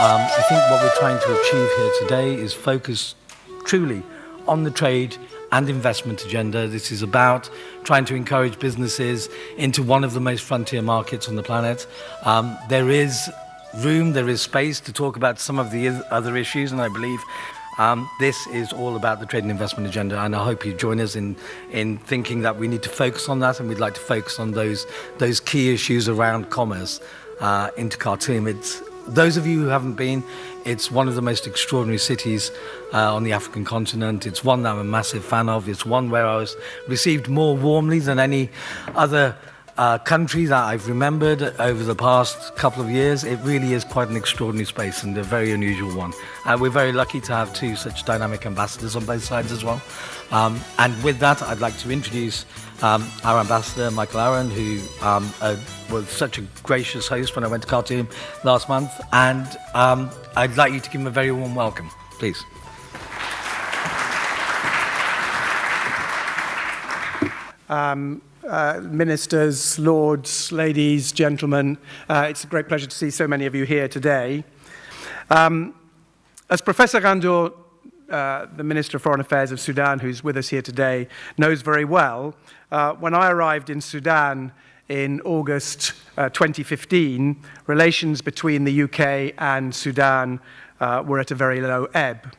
I think what we're trying to achieve here today is focus truly on the trade and investment agenda. This is about trying to encourage businesses into one of the most frontier markets on the planet. There is room, there is space to talk about some of the other issues, and I believe this is all about the trade and investment agenda, and I hope you join us in thinking that we need to focus on that, and we'd like to focus on those key issues around commerce into Khartoum. Those of you who haven't been, it's one of the most extraordinary cities on the African continent. It's one that I'm a massive fan of. It's one where I was received more warmly than any other country that I've remembered over the past couple of years. It really is quite an extraordinary space and a very unusual one. We're very lucky to have two such dynamic ambassadors on both sides as well. And with that, I'd like to introduce our ambassador, Michael Aaron, who was such a gracious host when I went to Khartoum last month. And I'd like you to give him a very warm welcome, please. Ministers, lords, ladies, gentlemen, it's a great pleasure to see so many of you here today. As Professor Ghandour, the Minister of Foreign Affairs of Sudan, who's with us here today, knows very well, when I arrived in Sudan in August 2015, relations between the UK and Sudan were at a very low ebb,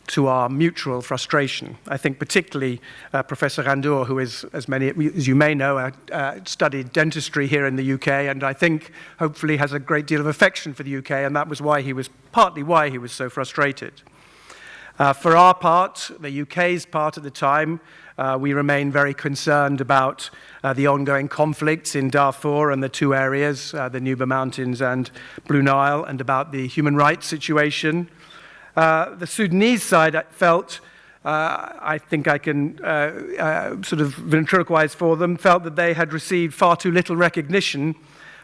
to our mutual frustration. I think particularly Professor Ghandour, who is, as many as you may know, studied dentistry here in the UK, and I think hopefully has a great deal of affection for the UK, and that was partly why he was so frustrated. For our part, the UK's part at the time, we remain very concerned about the ongoing conflicts in Darfur and the two areas, the Nuba Mountains and Blue Nile, and about the human rights situation. The Sudanese side felt, I think I can sort of ventriloquize for them, felt that they had received far too little recognition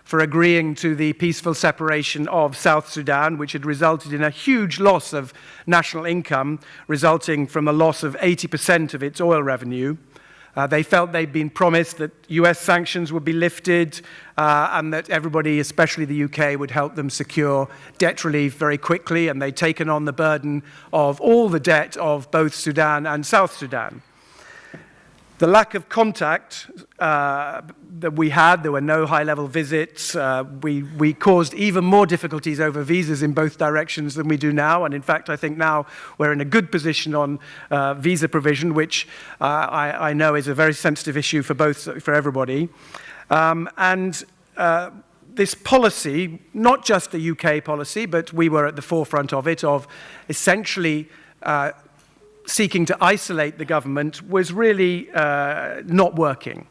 for agreeing to the peaceful separation of South Sudan, which had resulted in a huge loss of national income, resulting from a loss of 80% of its oil revenue. They felt they'd been promised that US sanctions would be lifted and that everybody, especially the UK, would help them secure debt relief very quickly, and they'd taken on the burden of all the debt of both Sudan and South Sudan. The lack of contact that we had, there were no high-level visits. We caused even more difficulties over visas in both directions than we do now. And in fact, I think now we're in a good position on visa provision, which I know is a very sensitive issue for everybody. This policy, not just the UK policy, but we were at the forefront of it, of essentially seeking to isolate the government, was really not working.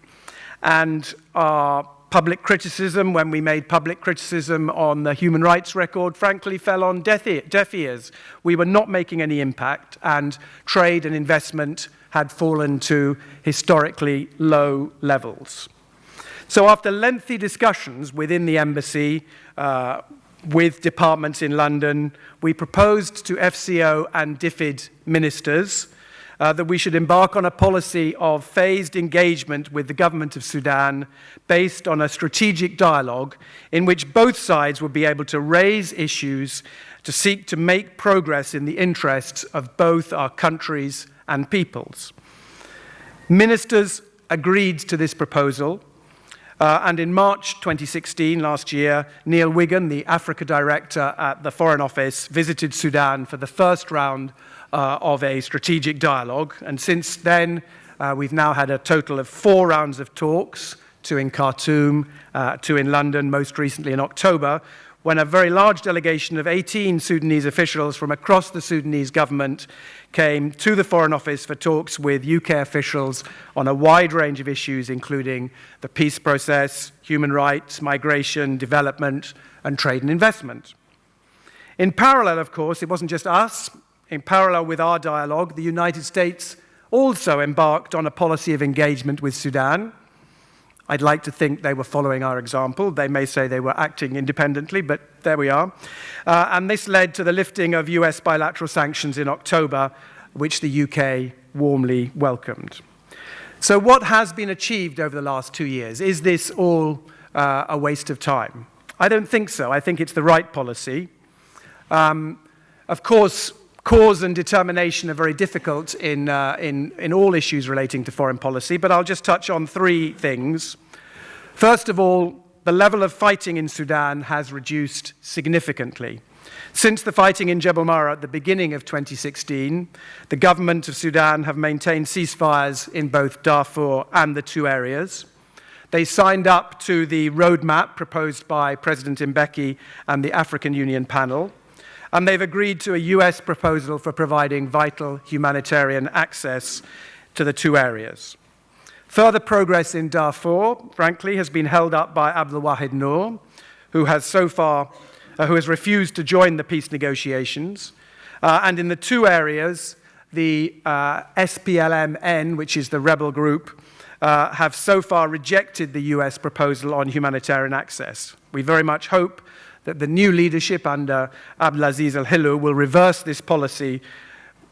And our public criticism, when we made public criticism on the human rights record, frankly fell on deaf ears. We were not making any impact, and trade and investment had fallen to historically low levels. So after lengthy discussions within the embassy, with departments in London, we proposed to FCO and DFID ministers that we should embark on a policy of phased engagement with the government of Sudan based on a strategic dialogue in which both sides would be able to raise issues to seek to make progress in the interests of both our countries and peoples. Ministers agreed to this proposal. And in March 2016, last year, Neil Wigan, the Africa Director at the Foreign Office, visited Sudan for the first round of a strategic dialogue. And since then, we've now had a total of 4 rounds of talks, 2 in Khartoum, 2 in London, most recently in October, when a very large delegation of 18 Sudanese officials from across the Sudanese government came to the Foreign Office for talks with UK officials on a wide range of issues, including the peace process, human rights, migration, development, and trade and investment. In parallel, of course, it wasn't just us. In parallel with our dialogue, the United States also embarked on a policy of engagement with Sudan. I'd like to think they were following our example. They may say they were acting independently, but there we are. And this led to the lifting of US bilateral sanctions in October, which the UK warmly welcomed. So what has been achieved over the last 2 years? Is this all a waste of time? I don't think so. I think it's the right policy. Of course, cause and determination are very difficult in all issues relating to foreign policy, but I'll just touch on three things. First of all, the level of fighting in Sudan has reduced significantly. Since the fighting in Jebel Mara at the beginning of 2016, the government of Sudan have maintained ceasefires in both Darfur and the two areas. They signed up to the roadmap proposed by President Mbeki and the African Union panel, and they've agreed to a US proposal for providing vital humanitarian access to the two areas. Further progress in Darfur, frankly, has been held up by Abdel Wahid Noor, who has refused to join the peace negotiations. And in the two areas, the SPLM-N, which is the rebel group, have so far rejected the US proposal on humanitarian access. We very much hope that the new leadership under Abdelaziz al-Hillu will reverse this policy,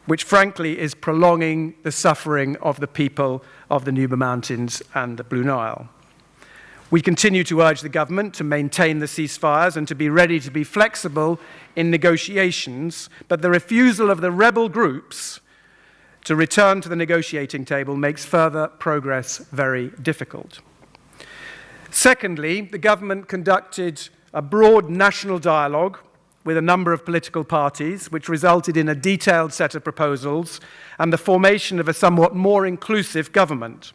which frankly is prolonging the suffering of the people of the Nuba Mountains and the Blue Nile. We continue to urge the government to maintain the ceasefires and to be ready to be flexible in negotiations, but the refusal of the rebel groups to return to the negotiating table makes further progress very difficult. Secondly, the government conducted a broad national dialogue with a number of political parties, which resulted in a detailed set of proposals and the formation of a somewhat more inclusive government.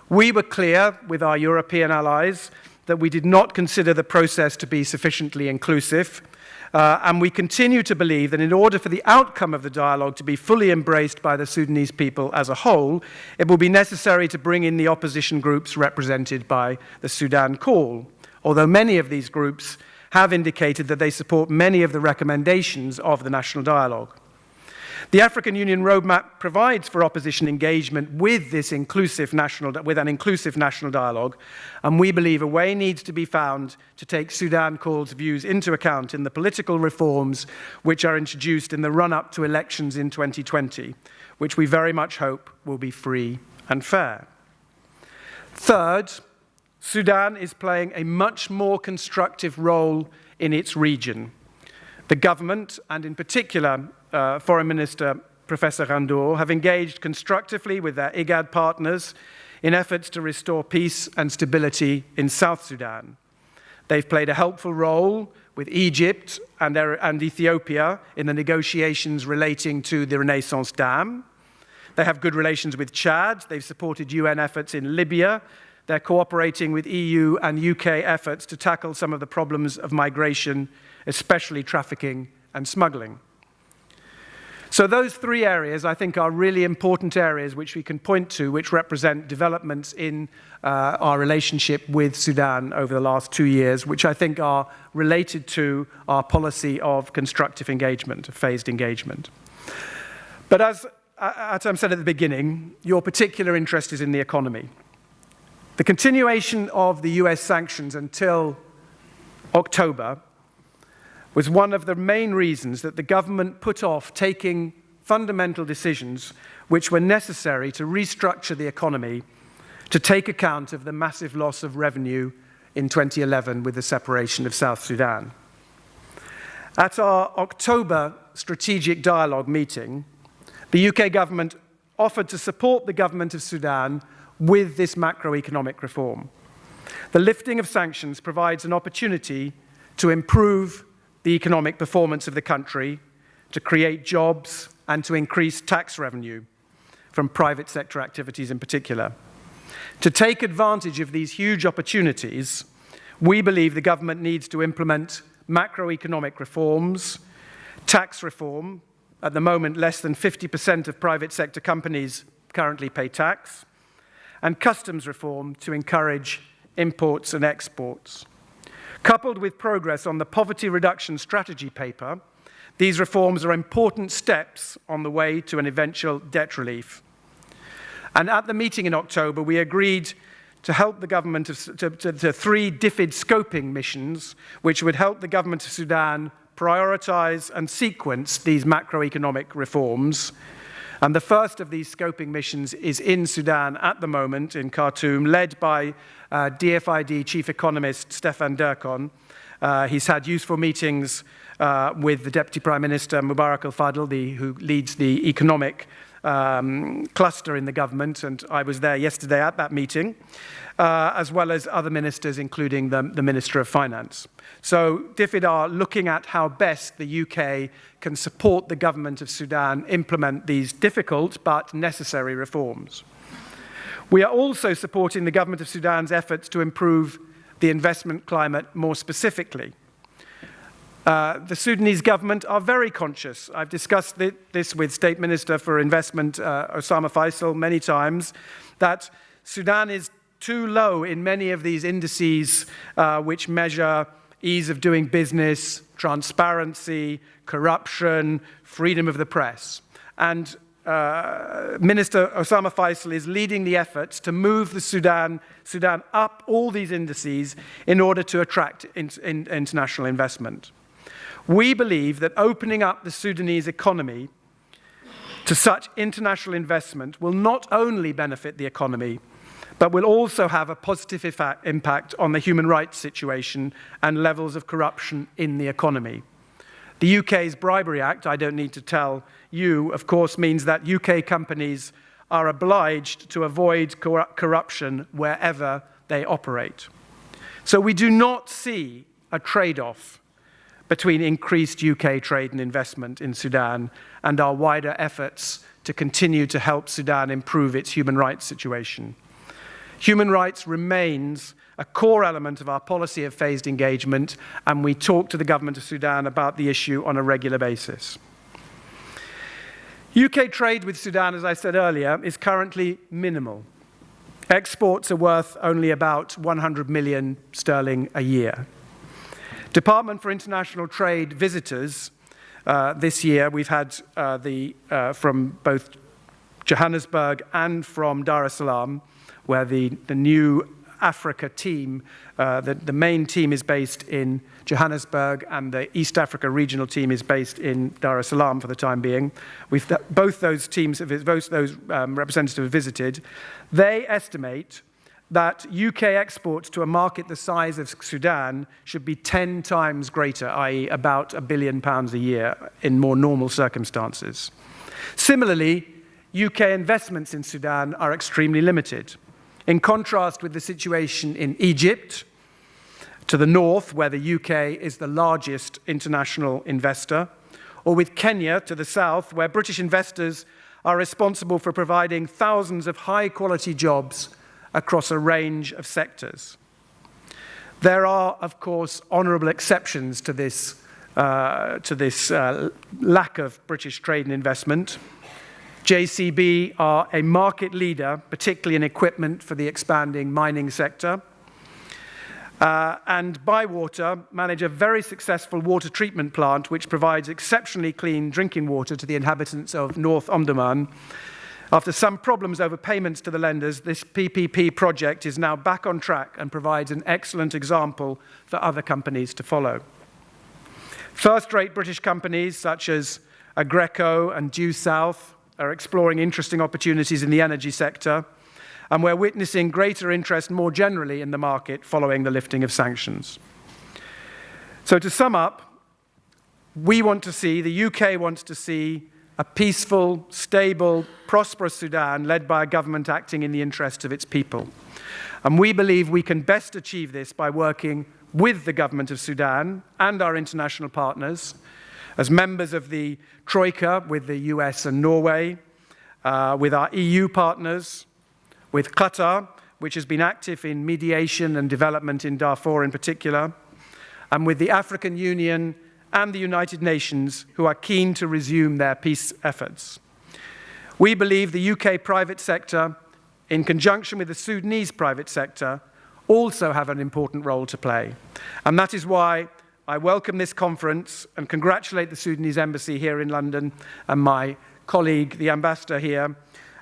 We were clear with our European allies that we did not consider the process to be sufficiently inclusive, and we continue to believe that in order for the outcome of the dialogue to be fully embraced by the Sudanese people as a whole, it will be necessary to bring in the opposition groups represented by the Sudan Call, although many of these groups have indicated that they support many of the recommendations of the national dialogue. The African Union roadmap provides for opposition engagement with an inclusive national dialogue, and we believe a way needs to be found to take Sudan Call's views into account in the political reforms which are introduced in the run-up to elections in 2020, which we very much hope will be free and fair. Third, Sudan is playing a much more constructive role in its region. The government, and in particular Foreign Minister Professor Randour, have engaged constructively with their IGAD partners in efforts to restore peace and stability in South Sudan. They've played a helpful role with Egypt and Ethiopia in the negotiations relating to the Renaissance Dam. They have good relations with Chad. They've supported UN efforts in Libya. They're cooperating with EU and UK efforts to tackle some of the problems of migration, especially trafficking and smuggling. So those three areas, I think, are really important areas which we can point to, which represent developments in our relationship with Sudan over the last 2 years, which I think are related to our policy of constructive engagement, of phased engagement. But as I said at the beginning, your particular interest is in the economy. The continuation of the US sanctions until October was one of the main reasons that the government put off taking fundamental decisions which were necessary to restructure the economy to take account of the massive loss of revenue in 2011 with the separation of South Sudan. At our October strategic dialogue meeting, the UK government offered to support the government of Sudan with this macroeconomic reform. The lifting of sanctions provides an opportunity to improve the economic performance of the country, to create jobs, and to increase tax revenue from private sector activities in particular. To take advantage of these huge opportunities, we believe the government needs to implement macroeconomic reforms, tax reform. At the moment, less than 50% of private sector companies currently pay tax, and customs reform to encourage imports and exports. Coupled with progress on the poverty reduction strategy paper, these reforms are important steps on the way to an eventual debt relief. And at the meeting in October, we agreed to help the government to 3 DFID scoping missions, which would help the government of Sudan prioritize and sequence these macroeconomic reforms. And the first of these scoping missions is in Sudan at the moment, in Khartoum, led by DFID Chief Economist Stefan Derkon. He's had useful meetings with the Deputy Prime Minister, Mubarak al-Fadl, who leads the economic cluster in the government, and I was there yesterday at that meeting, as well as other ministers, including the Minister of Finance. So DFID are looking at how best the UK can support the government of Sudan implement these difficult but necessary reforms. We are also supporting the government of Sudan's efforts to improve the investment climate more specifically. The Sudanese government are very conscious. I've discussed this with State Minister for Investment, Osama Faisal, many times, that Sudan is too low in many of these indices which measure ease of doing business, transparency, corruption, freedom of the press. And Minister Osama Faisal is leading the efforts to move the Sudan up all these indices in order to attract international investment. We believe that opening up the Sudanese economy to such international investment will not only benefit the economy, but will also have a positive impact on the human rights situation and levels of corruption in the economy. The UK's Bribery Act, I don't need to tell you, of course, means that UK companies are obliged to avoid corruption wherever they operate. So we do not see a trade-off between increased UK trade and investment in Sudan and our wider efforts to continue to help Sudan improve its human rights situation. Human rights remains a core element of our policy of phased engagement, and we talk to the government of Sudan about the issue on a regular basis. UK trade with Sudan, as I said earlier, is currently minimal. Exports are worth only about 100 million sterling a year. Department for International Trade visitors this year, we've had from both Johannesburg and from Dar es Salaam, where the new Africa team, the main team is based in Johannesburg and the East Africa regional team is based in Dar es Salaam for the time being. Both those representatives have visited. They estimate that UK exports to a market the size of Sudan should be 10 times greater, i.e. about £1 billion a year in more normal circumstances. Similarly, UK investments in Sudan are extremely limited. In contrast with the situation in Egypt, to the north, where the UK is the largest international investor, or with Kenya to the south, where British investors are responsible for providing thousands of high-quality jobs across a range of sectors. There are, of course, honourable exceptions to this lack of British trade and investment. JCB are a market leader, particularly in equipment for the expanding mining sector. And Bywater manage a very successful water treatment plant which provides exceptionally clean drinking water to the inhabitants of North Omdurman. After some problems over payments to the lenders, this PPP project is now back on track and provides an excellent example for other companies to follow. First-rate British companies such as Aggreko and Due South are exploring interesting opportunities in the energy sector, and we're witnessing greater interest more generally in the market following the lifting of sanctions. So to sum up, the UK wants to see a peaceful, stable, prosperous Sudan led by a government acting in the interests of its people. And we believe we can best achieve this by working with the government of Sudan and our international partners, as members of the Troika with the US and Norway, with our EU partners, with Qatar, which has been active in mediation and development in Darfur in particular, and with the African Union and the United Nations, who are keen to resume their peace efforts. We believe the UK private sector, in conjunction with the Sudanese private sector, also have an important role to play. And that is why I welcome this conference and congratulate the Sudanese embassy here in London and my colleague, the ambassador here,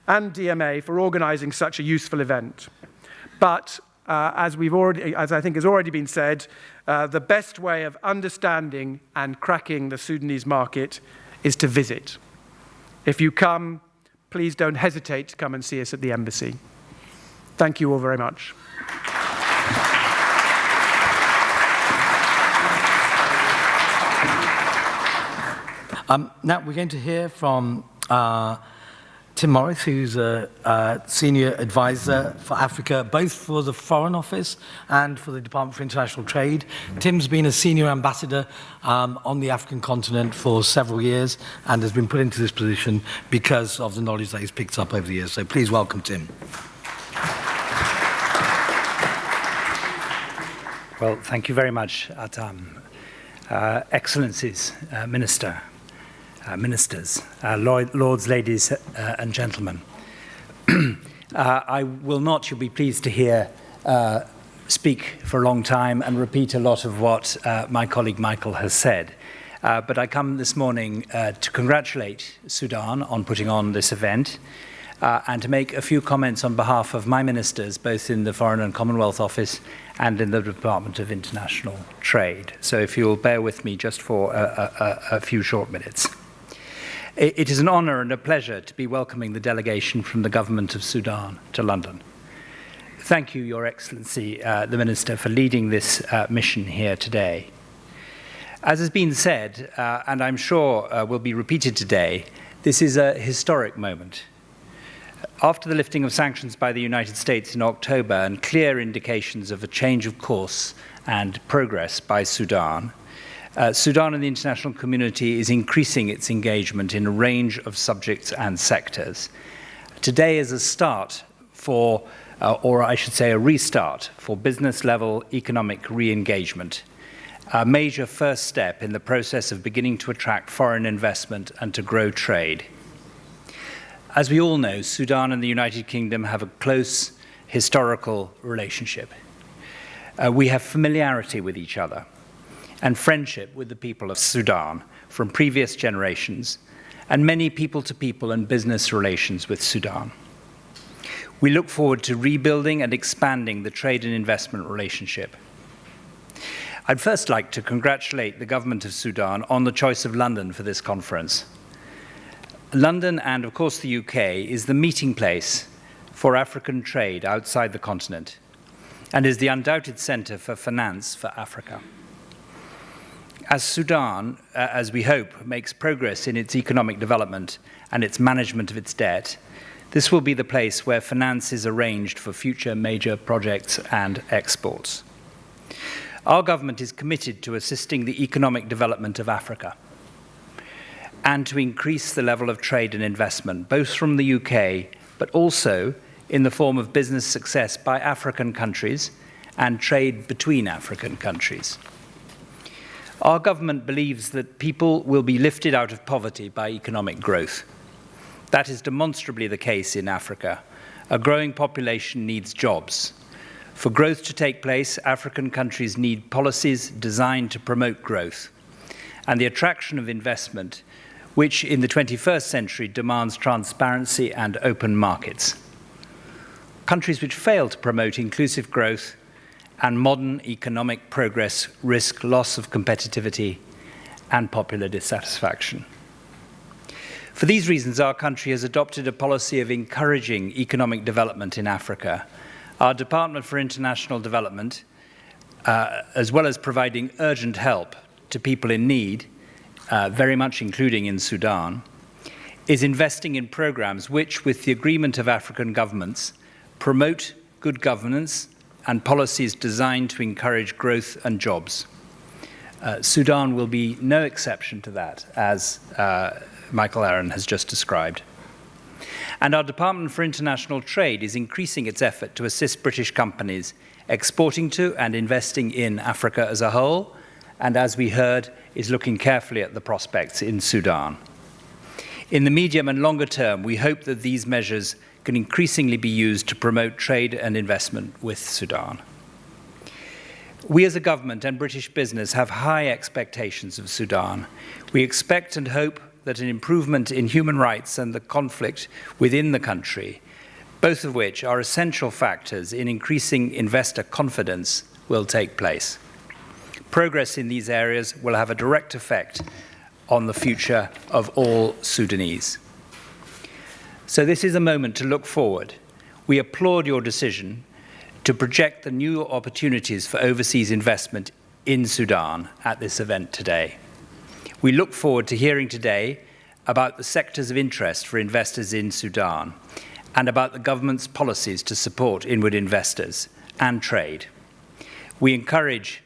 and DMA for organising such a useful event. But as I think has already been said, the best way of understanding and cracking the Sudanese market is to visit. If you come, please don't hesitate to come and see us at the embassy. Thank you all very much. Now we're going to hear from Tim Morris, who's a senior advisor for Africa, both for the Foreign Office and for the Department for International Trade. Tim's been a senior ambassador on the African continent for several years and has been put into this position because of the knowledge that he's picked up over the years. So please welcome Tim. Well, thank you very much, Atam. Excellencies, Ministers, Lords, ladies and gentlemen. I will not, you'll be pleased to hear, speak for a long time and repeat a lot of what my colleague Michael has said. But I come this morning to congratulate Sudan on putting on this event and to make a few comments on behalf of my ministers, both in the Foreign and Commonwealth Office and in the Department of International Trade. So if you'll bear with me just for a few short minutes. It is an honor and a pleasure to be welcoming the delegation from the government of Sudan to London. Thank you, Your Excellency, the Minister, for leading this mission here today. As has been said, and I'm sure will be repeated today, this is a historic moment. After the lifting of sanctions by the United States in October and clear indications of a change of course and progress by Sudan, Sudan and the international community is increasing its engagement in a range of subjects and sectors. Today is a start for, or I should say a restart, for business-level economic re-engagement, a major first step in the process of beginning to attract foreign investment and to grow trade. As we all know, Sudan and the United Kingdom have a close historical relationship. We have familiarity with each other and friendship with the people of Sudan from previous generations, and many people-to-people and business relations with Sudan. We look forward to rebuilding and expanding the trade and investment relationship. I'd first like to congratulate the government of Sudan on the choice of London for this conference. London, and of course the UK, is the meeting place for African trade outside the continent and is the undoubted centre for finance for Africa. As Sudan, as we hope, makes progress in its economic development and its management of its debt, this will be the place where finance is arranged for future major projects and exports. Our government is committed to assisting the economic development of Africa and to increase the level of trade and investment, both from the UK, but also in the form of business success by African countries and trade between African countries. Our government believes that people will be lifted out of poverty by economic growth. That is demonstrably the case in Africa. A growing population needs jobs. For growth to take place, African countries need policies designed to promote growth and the attraction of investment, which in the 21st century demands transparency and open markets. Countries which fail to promote inclusive growth and modern economic progress risk loss of competitivity and popular dissatisfaction. For these reasons, our country has adopted a policy of encouraging economic development in Africa. Our Department for International Development, as well as providing urgent help to people in need, very much including in Sudan, is investing in programs which, with the agreement of African governments, promote good governance and policies designed to encourage growth and jobs. Sudan will be no exception to that, as Michael Aaron has just described. And our Department for International Trade is increasing its effort to assist British companies exporting to and investing in Africa as a whole, and as we heard, is looking carefully at the prospects in Sudan. In the medium and longer term, we hope that these measures can increasingly be used to promote trade and investment with Sudan. We as a government and British business have high expectations of Sudan. We expect and hope that an improvement in human rights and the conflict within the country, both of which are essential factors in increasing investor confidence, will take place. Progress in these areas will have a direct effect on the future of all Sudanese. So this is a moment to look forward. We applaud your decision to project the new opportunities for overseas investment in Sudan at this event today. We look forward to hearing today about the sectors of interest for investors in Sudan and about the government's policies to support inward investors and trade. We encourage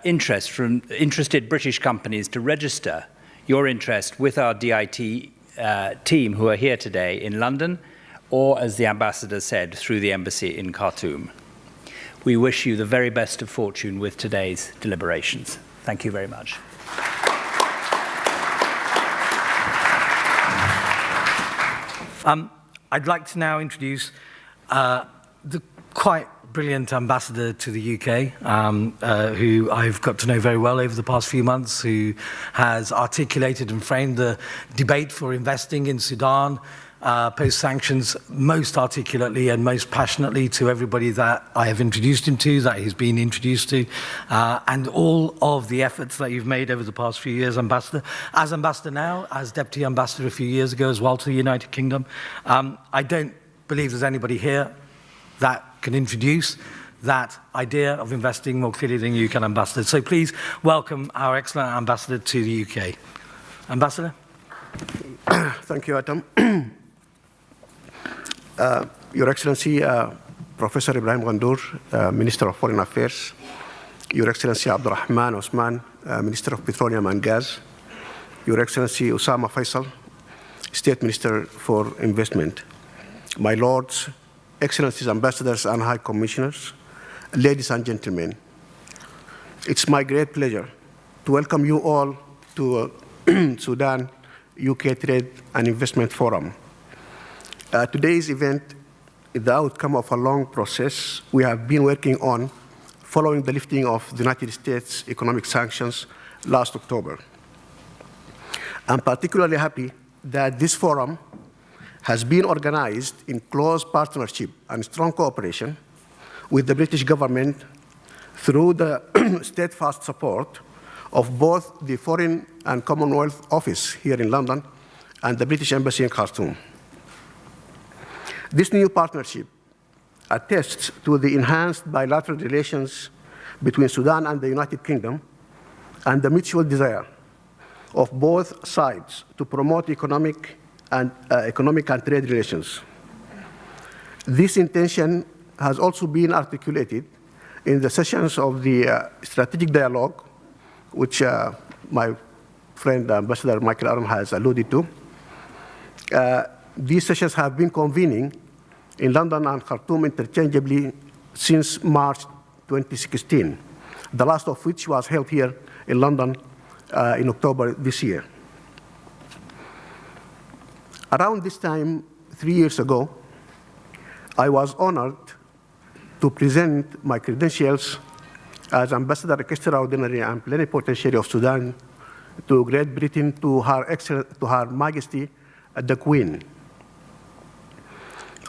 interest from interested British companies to register your interest with our DIT team who are here today in London, or, as the ambassador said, through the embassy in Khartoum. We wish you the very best of fortune with today's deliberations. Thank you very much. I'd like to now introduce the quite brilliant ambassador to the UK, who I've got to know very well over the past few months, who has articulated and framed the debate for investing in Sudan post-sanctions most articulately and most passionately to everybody that I have introduced him to, that he's been introduced to, and all of the efforts that you've made over the past few years, Ambassador. As Ambassador now, as Deputy Ambassador a few years ago as well to the United Kingdom. I don't believe there's anybody here that can introduce that idea of investing more clearly than you can, Ambassador. So please welcome our excellent Ambassador to the UK. Ambassador? Thank you, Adam. Your Excellency, Professor Ibrahim Ghandour, Minister of Foreign Affairs, Your Excellency Abdurrahman Osman, Minister of Petroleum and Gas, Your Excellency Osama Faisal, State Minister for Investment, my Lords, Excellencies, Ambassadors and High Commissioners, ladies and gentlemen, it's my great pleasure to welcome you all to Sudan UK Trade and Investment Forum. Today's event is the outcome of a long process we have been working on following the lifting of the United States economic sanctions last October. I'm particularly happy that this forum has been organized in close partnership and strong cooperation with the British government through the steadfast support of both the Foreign and Commonwealth Office here in London and the British Embassy in Khartoum. This new partnership attests to the enhanced bilateral relations between Sudan and the United Kingdom and the mutual desire of both sides to promote economic and trade relations. This intention has also been articulated in the sessions of the strategic dialogue, which my friend Ambassador Michael Aram has alluded to. These sessions have been convening in London and Khartoum interchangeably since March 2016, the last of which was held here in London in October this year. Around this time, 3 years ago, I was honored to present my credentials as Ambassador Extraordinary and Plenipotentiary of Sudan to Great Britain to Her Majesty the Queen.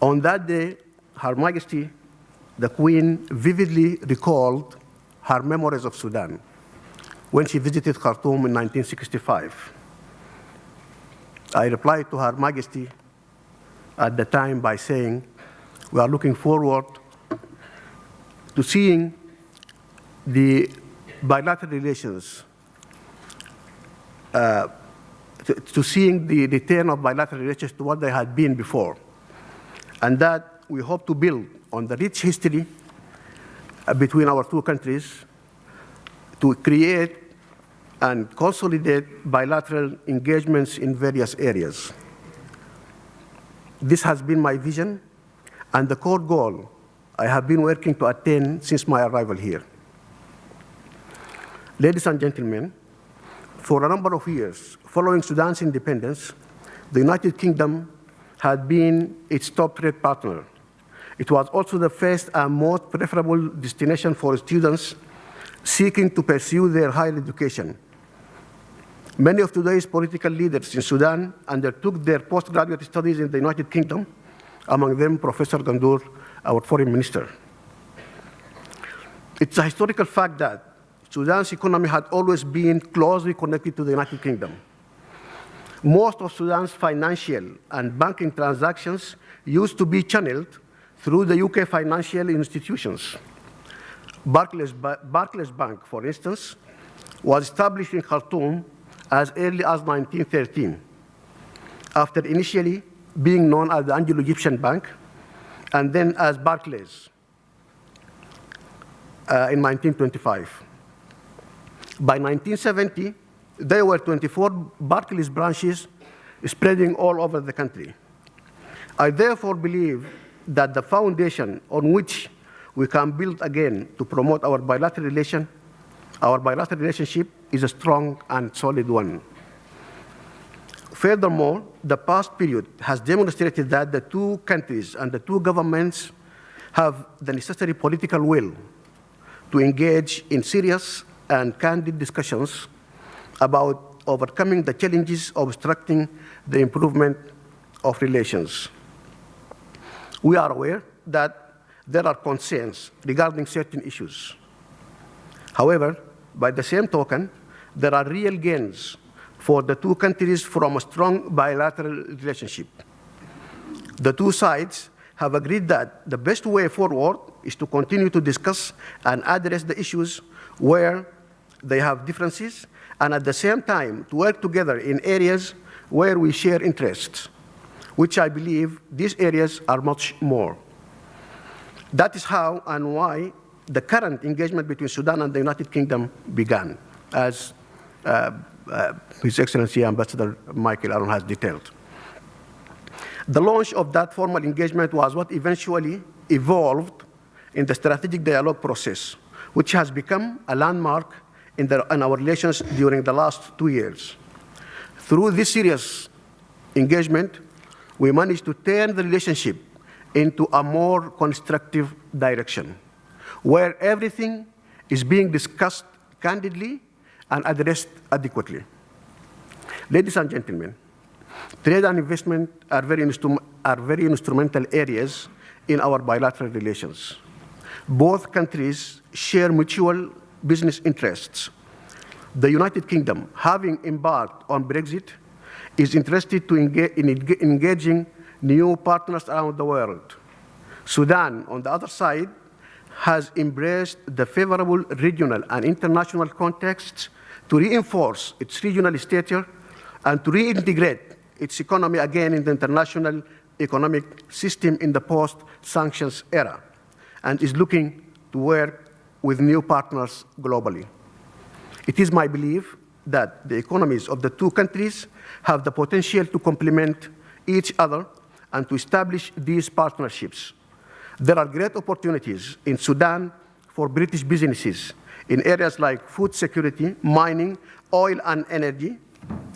On that day, Her Majesty the Queen vividly recalled her memories of Sudan when she visited Khartoum in 1965. I replied to Her Majesty at the time by saying, we are looking forward to seeing the bilateral relations, to seeing the return of bilateral relations to what they had been before, and that we hope to build on the rich history between our two countries to create and consolidate bilateral engagements in various areas. This has been my vision and the core goal I have been working to attain since my arrival here. Ladies and gentlemen, for a number of years following Sudan's independence, the United Kingdom had been its top trade partner. It was also the first and most preferable destination for students seeking to pursue their higher education. Many of today's political leaders in Sudan undertook their postgraduate studies in the United Kingdom, among them Professor Ghandour, our foreign minister. It's a historical fact that Sudan's economy had always been closely connected to the United Kingdom. Most of Sudan's financial and banking transactions used to be channeled through the UK financial institutions. Barclays Bank, for instance, was established in Khartoum as early as 1913, after initially being known as the Anglo-Egyptian Bank and then as Barclays in 1925. By 1970, there were 24 Barclays branches spreading all over the country. I therefore believe that the foundation on which we can build again to promote our bilateral relationship is a strong and solid one. Furthermore, the past period has demonstrated that the two countries and the two governments have the necessary political will to engage in serious and candid discussions about overcoming the challenges obstructing the improvement of relations. We are aware that there are concerns regarding certain issues. However, by the same token, there are real gains for the two countries from a strong bilateral relationship. The two sides have agreed that the best way forward is to continue to discuss and address the issues where they have differences, and at the same time to work together in areas where we share interests, which I believe these areas are much more. That is how and why the current engagement between Sudan and the United Kingdom began, as His Excellency Ambassador Michael Aron has detailed. The launch of that formal engagement was what eventually evolved in the strategic dialogue process, which has become a landmark in our relations during the last 2 years. Through this serious engagement, we managed to turn the relationship into a more constructive direction, where everything is being discussed candidly and addressed adequately. Ladies and gentlemen, trade and investment are very instrumental areas in our bilateral relations. Both countries share mutual business interests. The United Kingdom, having embarked on Brexit, is interested in engaging new partners around the world. Sudan, on the other side, has embraced the favorable regional and international contexts to reinforce its regional stature and to reintegrate its economy again in the international economic system in the post-sanctions era, and is looking to work with new partners globally. It is my belief that the economies of the two countries have the potential to complement each other and to establish these partnerships. There are great opportunities in Sudan for British businesses in areas like food security, mining, oil and energy,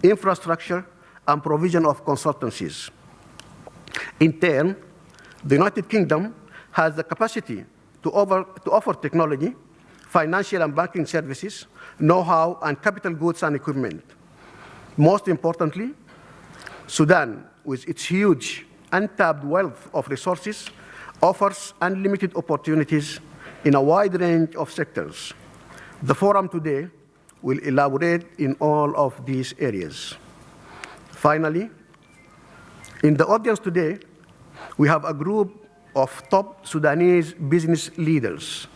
infrastructure, and provision of consultancies. In turn, the United Kingdom has the capacity to offer technology, financial and banking services, know-how, and capital goods and equipment. Most importantly, Sudan, with its huge untapped wealth of resources, offers unlimited opportunities in a wide range of sectors. The forum today will elaborate in all of these areas. Finally, in the audience today, we have a group of top Sudanese business leaders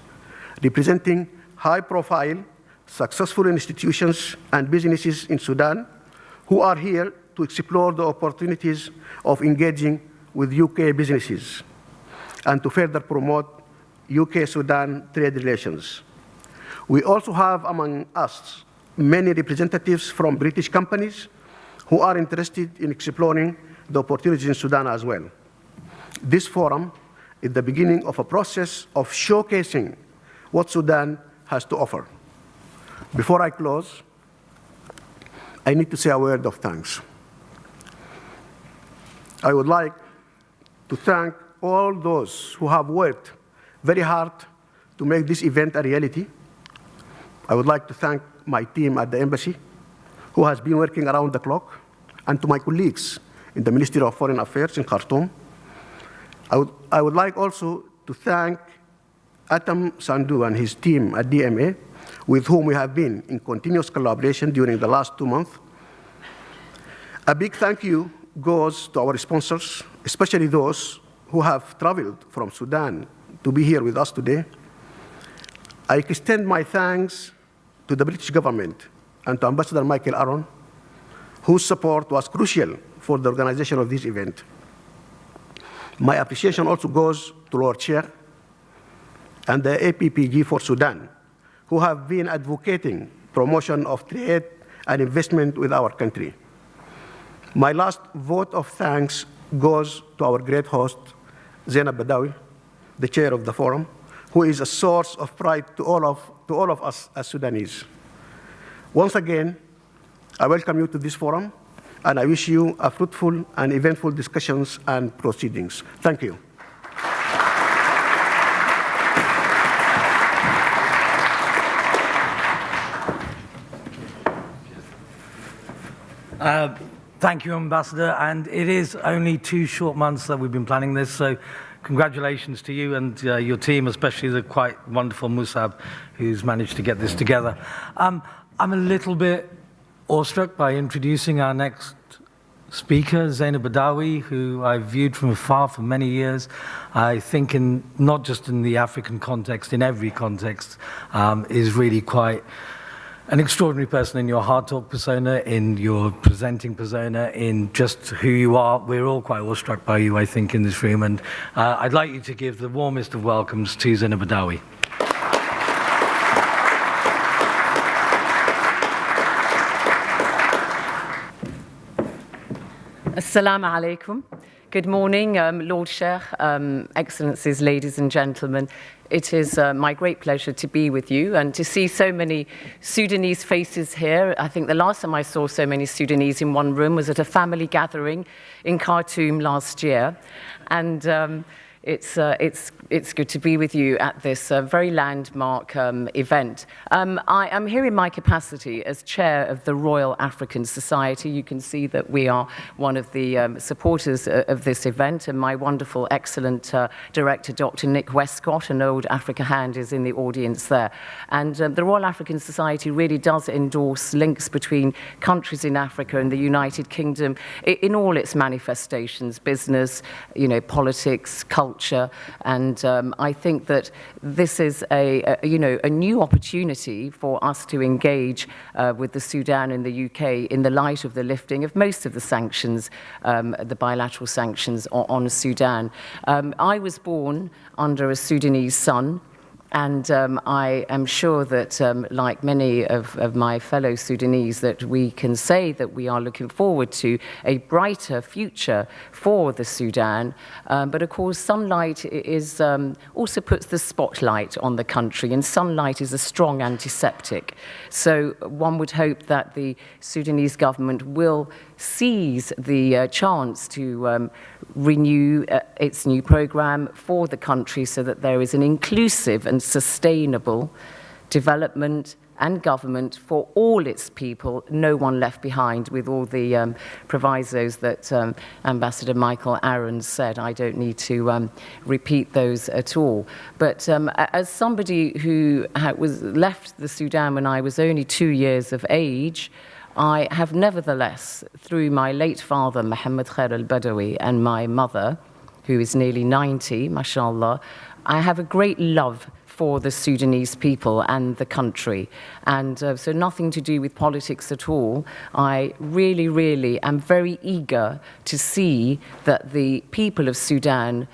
representing high-profile, successful institutions and businesses in Sudan who are here to explore the opportunities of engaging with UK businesses and to further promote UK-Sudan trade relations. We also have among us many representatives from British companies who are interested in exploring the opportunities in Sudan as well. This forum is the beginning of a process of showcasing what Sudan has to offer. Before I close, I need to say a word of thanks. I would like to thank all those who have worked very hard to make this event a reality. I would like to thank my team at the embassy, who has been working around the clock, and to my colleagues in the Ministry of Foreign Affairs in Khartoum. I would like also to thank Atam Sandu and his team at DMA, with whom we have been in continuous collaboration during the last 2 months. A big thank you goes to our sponsors, especially those who have traveled from Sudan to be here with us today. I extend my thanks to the British government and to Ambassador Michael Aron whose support was crucial for the organization of this event. My appreciation also goes to Lord Chair and the APPG for Sudan, who have been advocating promotion of trade and investment with our country. My last vote of thanks goes to our great host, Zainab Badawi, the chair of the forum, who is a source of pride to all of us as Sudanese. Once again, I welcome you to this forum, and I wish you a fruitful and eventful discussions and proceedings. Thank you. Thank you, Ambassador. And it is only 2 short months that we've been planning this, so congratulations to you and your team, especially the quite wonderful Musab, who's managed to get this together. I'm a little bit awestruck by introducing our next speaker, Zainab Badawi, who I've viewed from afar for many years. I think not just in the African context, in every context, is really quite an extraordinary person in your hard talk persona, in your presenting persona, in just who you are. We're all quite awestruck by you, I think, in this room. And I'd like you to give the warmest of welcomes to Zainab Badawi. Assalamu alaikum. Good morning, Lord Sheikh, Excellencies, ladies and gentlemen. It is my great pleasure to be with you and to see so many Sudanese faces here. I think the last time I saw so many Sudanese in one room was at a family gathering in Khartoum last year. And it's good to be with you at this very landmark event. I am here in my capacity as chair of the Royal African Society. You can see that we are one of the supporters of this event, and my wonderful, excellent director, Dr. Nick Westcott, an old Africa hand, is in the audience there. And the Royal African Society really does endorse links between countries in Africa and the United Kingdom in all its manifestations: business, politics, culture, and I think that this is a new opportunity for us to engage with the Sudan and the UK in the light of the lifting of most of the sanctions, the bilateral sanctions on Sudan. I was born under a Sudanese sun. And I am sure that, like many of my fellow Sudanese, that we can say that we are looking forward to a brighter future for the Sudan. But of course, sunlight is also puts the spotlight on the country, and sunlight is a strong antiseptic. So one would hope that the Sudanese government will seize the chance to renew its new program for the country so that there is an inclusive and sustainable development and government for all its people, no one left behind, with all the provisos that Ambassador Michael Aarons said. I don't need to repeat those at all. But as somebody who was left the Sudan when I was only 2 years of age, I have nevertheless, through my late father, Mohammed Khair al-Badawi, and my mother, who is nearly 90, mashallah, I have a great love for the Sudanese people and the country. And so nothing to do with politics at all. I really, really am very eager to see that the people of Sudan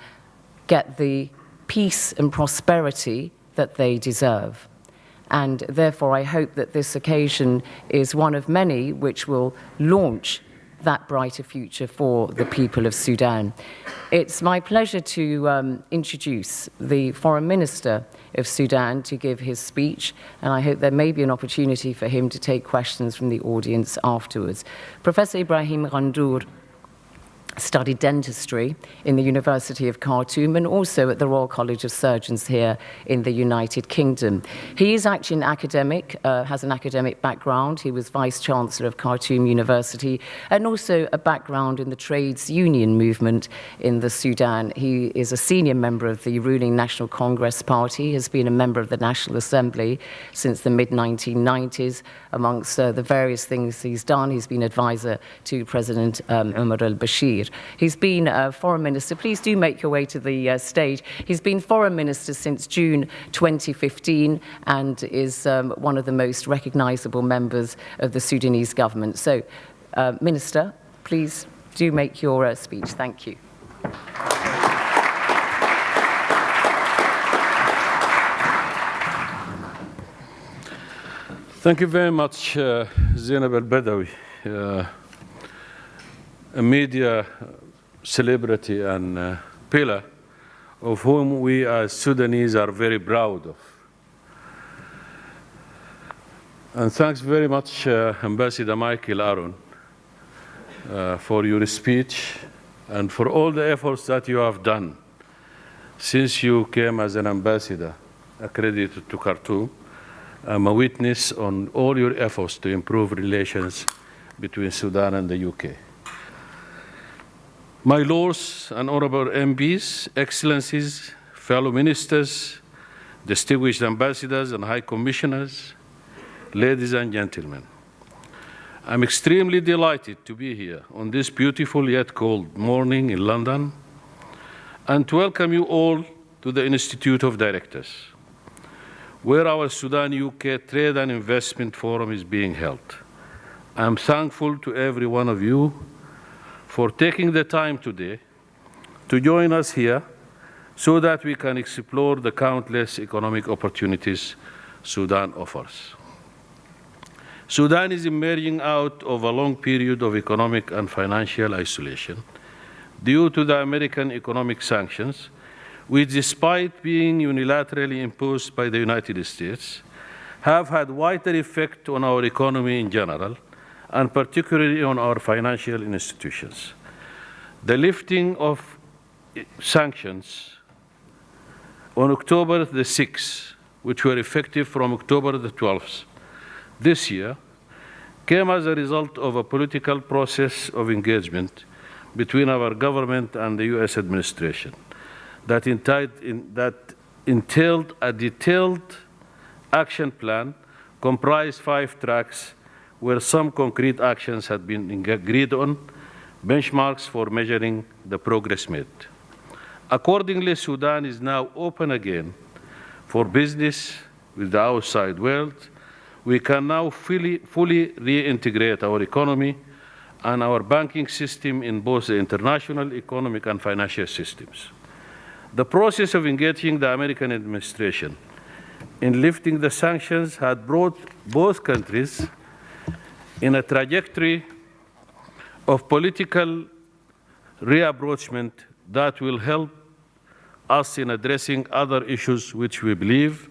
get the peace and prosperity that they deserve. And therefore, I hope that this occasion is one of many which will launch that brighter future for the people of Sudan. It's my pleasure to introduce the Foreign Minister of Sudan to give his speech, and I hope there may be an opportunity for him to take questions from the audience afterwards. Professor Ibrahim Ghandour studied dentistry in the University of Khartoum and also at the Royal College of Surgeons here in the United Kingdom. He is actually an academic, has an academic background. He was Vice-Chancellor of Khartoum University and also a background in the trades union movement in the Sudan. He is a senior member of the ruling National Congress Party, has been a member of the National Assembly since the mid-1990s. Amongst the various things he's done, he's been advisor to President Omar al-Bashir. He's been foreign minister. Please do make your way to the stage. He's been foreign minister since June 2015 and is one of the most recognizable members of the Sudanese government. So, Minister, please do make your speech. Thank you. Thank you very much, Zainab Al-Badawi, a media celebrity and pillar of whom we as Sudanese are very proud of. And thanks very much, Ambassador Michael Aaron, for your speech and for all the efforts that you have done since you came as an ambassador accredited to Khartoum. I'm a witness on all your efforts to improve relations between Sudan and the UK. My lords and honorable MPs, excellencies, fellow ministers, distinguished ambassadors and high commissioners, ladies and gentlemen, I'm extremely delighted to be here on this beautiful yet cold morning in London and to welcome you all to the Institute of Directors, where our Sudan-UK Trade and Investment Forum is being held. I'm thankful to every one of you for taking the time today to join us here so that we can explore the countless economic opportunities Sudan offers. Sudan is emerging out of a long period of economic and financial isolation due to the American economic sanctions, which, despite being unilaterally imposed by the United States, have had wider effect on our economy in general, and particularly on our financial institutions. The lifting of sanctions on October the 6th, which were effective from October the 12th this year, came as a result of a political process of engagement between our government and the US administration that entailed a detailed action plan comprised 5 tracks where some concrete actions had been agreed on, benchmarks for measuring the progress made. Accordingly, Sudan is now open again for business with the outside world. We can now fully reintegrate our economy and our banking system in both the international economic and financial systems. The process of engaging the American administration in lifting the sanctions had brought both countries in a trajectory of political reapproachment that will help us in addressing other issues which we believe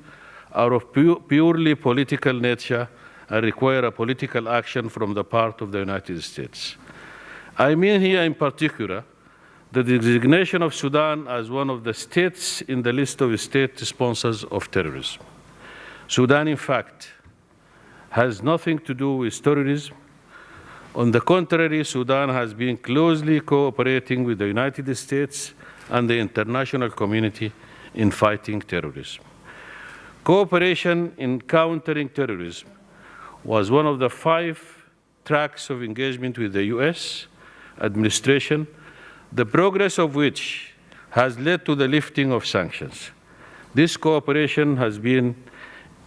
are of purely political nature and require a political action from the part of the United States. I mean here in particular the designation of Sudan as one of the states in the list of state sponsors of terrorism. Sudan, in fact, has nothing to do with terrorism. On the contrary, Sudan has been closely cooperating with the United States and the international community in fighting terrorism. Cooperation in countering terrorism was one of the 5 tracks of engagement with the US administration, the progress of which has led to the lifting of sanctions. This cooperation has been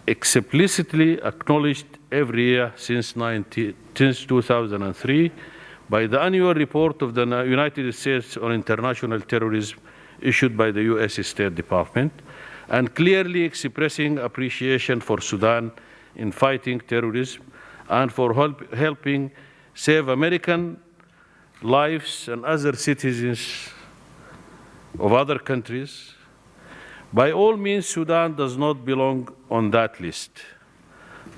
explicitly acknowledged every year since 2003 by the annual report of the United States on international terrorism issued by the US State Department, and clearly expressing appreciation for Sudan in fighting terrorism and for helping save American lives and other citizens of other countries. By all means, Sudan does not belong on that list.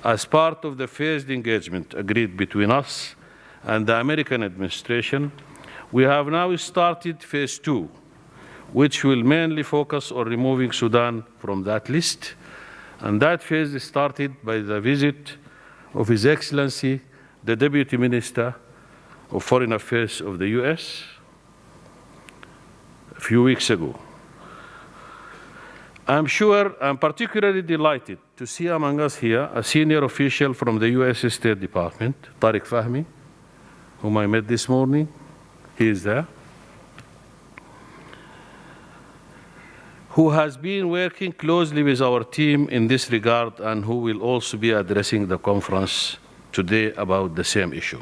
As part of the phased engagement agreed between us and the American administration, we have now started phase 2, which will mainly focus on removing Sudan from that list. And that phase started by the visit of His Excellency, the Deputy Minister of Foreign Affairs of the US a few weeks ago. I'm particularly delighted to see among us here a senior official from the US State Department, Tariq Fahmy, whom I met this morning. He is there. Who has been working closely with our team in this regard and who will also be addressing the conference today about the same issue.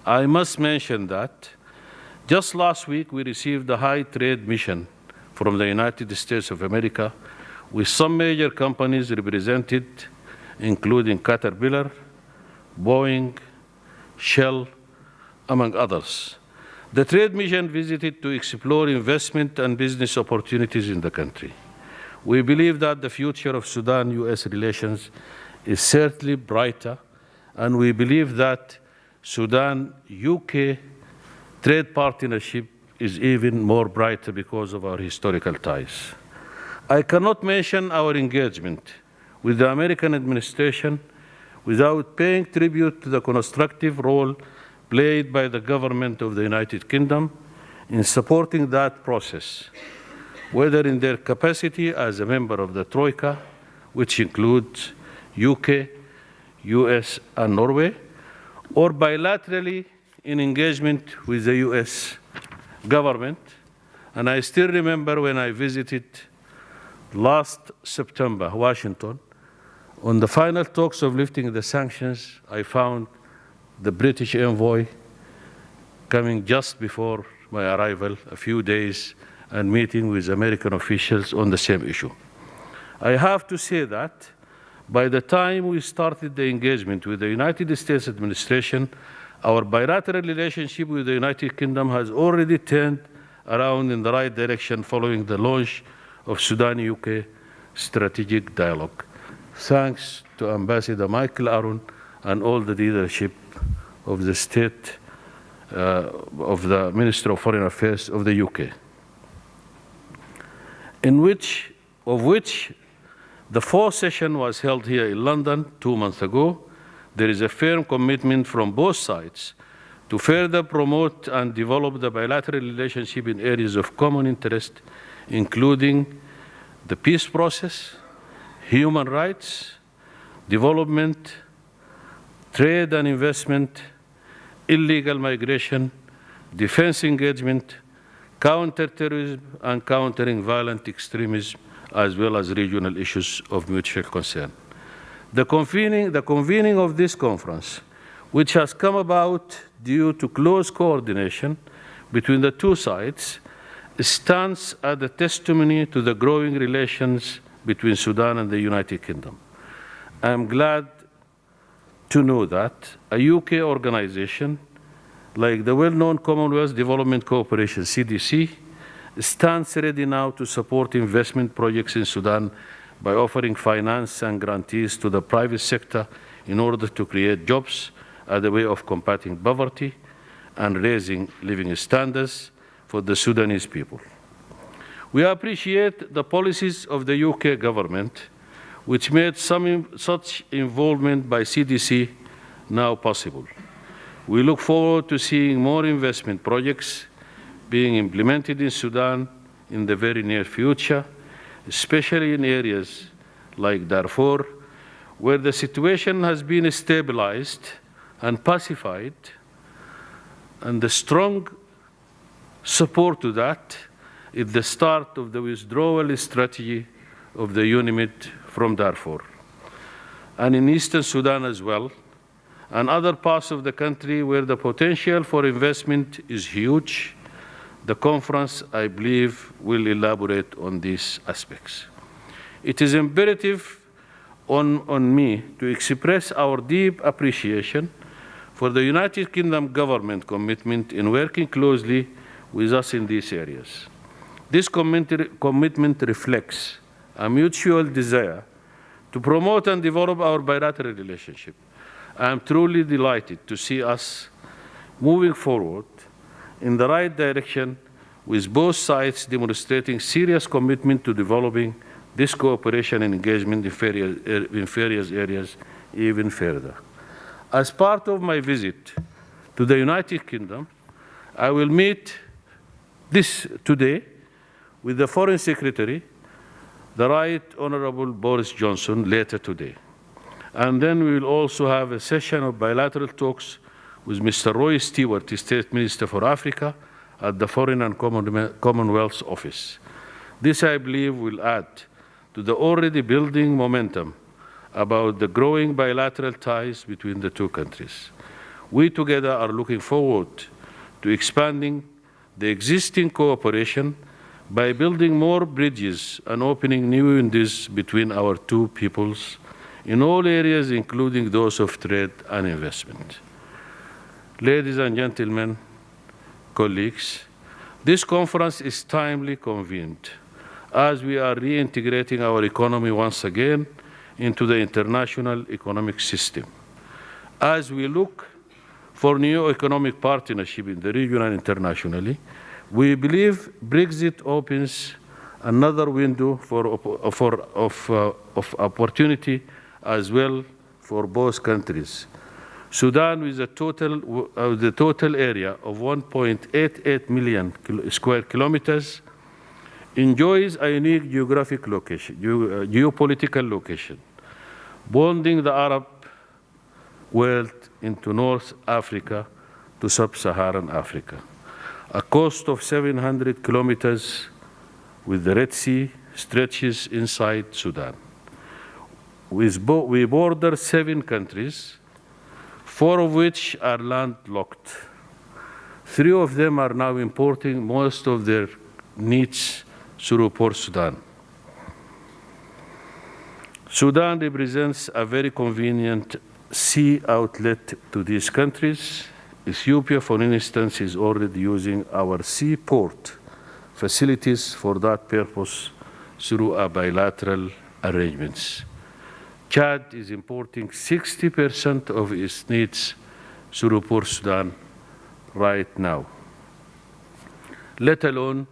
I must mention that just last week we received a high trade mission from the United States of America with some major companies represented, including Caterpillar, Boeing, Shell, among others. The trade mission visited to explore investment and business opportunities in the country. We believe that the future of Sudan-US relations is certainly brighter, and we believe that Sudan-UK trade partnership is even more brighter because of our historical ties. I cannot mention our engagement with the American administration without paying tribute to the constructive role played by the government of the United Kingdom in supporting that process, whether in their capacity as a member of the Troika, which includes UK, US, and Norway, or bilaterally in engagement with the US government. And I still remember when I visited last September, Washington, on the final talks of lifting the sanctions, I found the British envoy coming just before my arrival, a few days, and meeting with American officials on the same issue. I have to say that by the time we started the engagement with the United States administration, our bilateral relationship with the United Kingdom has already turned around in the right direction following the launch of Sudan-UK strategic dialogue. Thanks to Ambassador Michael Aron and all the leadership of the state, of the Minister of Foreign Affairs of the UK, of which the fourth session was held here in London 2 months ago. There is a firm commitment from both sides to further promote and develop the bilateral relationship in areas of common interest, including the peace process, human rights, development, trade and investment, illegal migration, defense engagement, counterterrorism, and countering violent extremism, as well as regional issues of mutual concern. The convening of this conference, which has come about due to close coordination between the two sides, stands as a testimony to the growing relations between Sudan and the United Kingdom. I am glad to know that a UK organization like the well-known Commonwealth Development Cooperation, CDC, stands ready now to support investment projects in Sudan by offering finance and guarantees to the private sector in order to create jobs as a way of combating poverty and raising living standards for the Sudanese people. We appreciate the policies of the UK government, which made such involvement by CDC now possible. We look forward to seeing more investment projects being implemented in Sudan in the very near future, especially in areas like Darfur, where the situation has been stabilized and pacified, and the strong support to that is the start of the withdrawal strategy of the UNIMID from Darfur. And in Eastern Sudan as well, and other parts of the country where the potential for investment is huge. The conference, I believe, will elaborate on these aspects. It is imperative on me to express our deep appreciation for the United Kingdom government commitment in working closely with us in these areas. This commitment reflects a mutual desire to promote and develop our bilateral relationship. I am truly delighted to see us moving forward in the right direction, with both sides demonstrating serious commitment to developing this cooperation and engagement in various areas even further. As part of my visit to the United Kingdom, I will meet today with the Foreign Secretary, the Right Honourable Boris Johnson, later today. And then we will also have a session of bilateral talks with Mr. Roy Stewart, the State Minister for Africa, at the Foreign and Commonwealth Office. This, I believe, will add to the already building momentum about the growing bilateral ties between the two countries. We together are looking forward to expanding the existing cooperation by building more bridges and opening new windows between our two peoples in all areas, including those of trade and investment. Ladies and gentlemen, colleagues, this conference is timely convened as we are reintegrating our economy once again into the international economic system. As we look for new economic partnership in the region and internationally, we believe Brexit opens another window of opportunity as well for both countries. Sudan, with the total area of 1.88 million square kilometers, enjoys a unique geographic location, geopolitical location, bonding the Arab world into North Africa to Sub-Saharan Africa. A coast of 700 kilometers with the Red Sea stretches inside Sudan. We border 7 countries, 4 of which are landlocked. 3 of them are now importing most of their needs through Port Sudan. Sudan represents a very convenient sea outlet to these countries. Ethiopia, for instance, is already using our seaport facilities for that purpose through our bilateral arrangements. Chad is importing 60% of its needs through Port Sudan right now. Let alone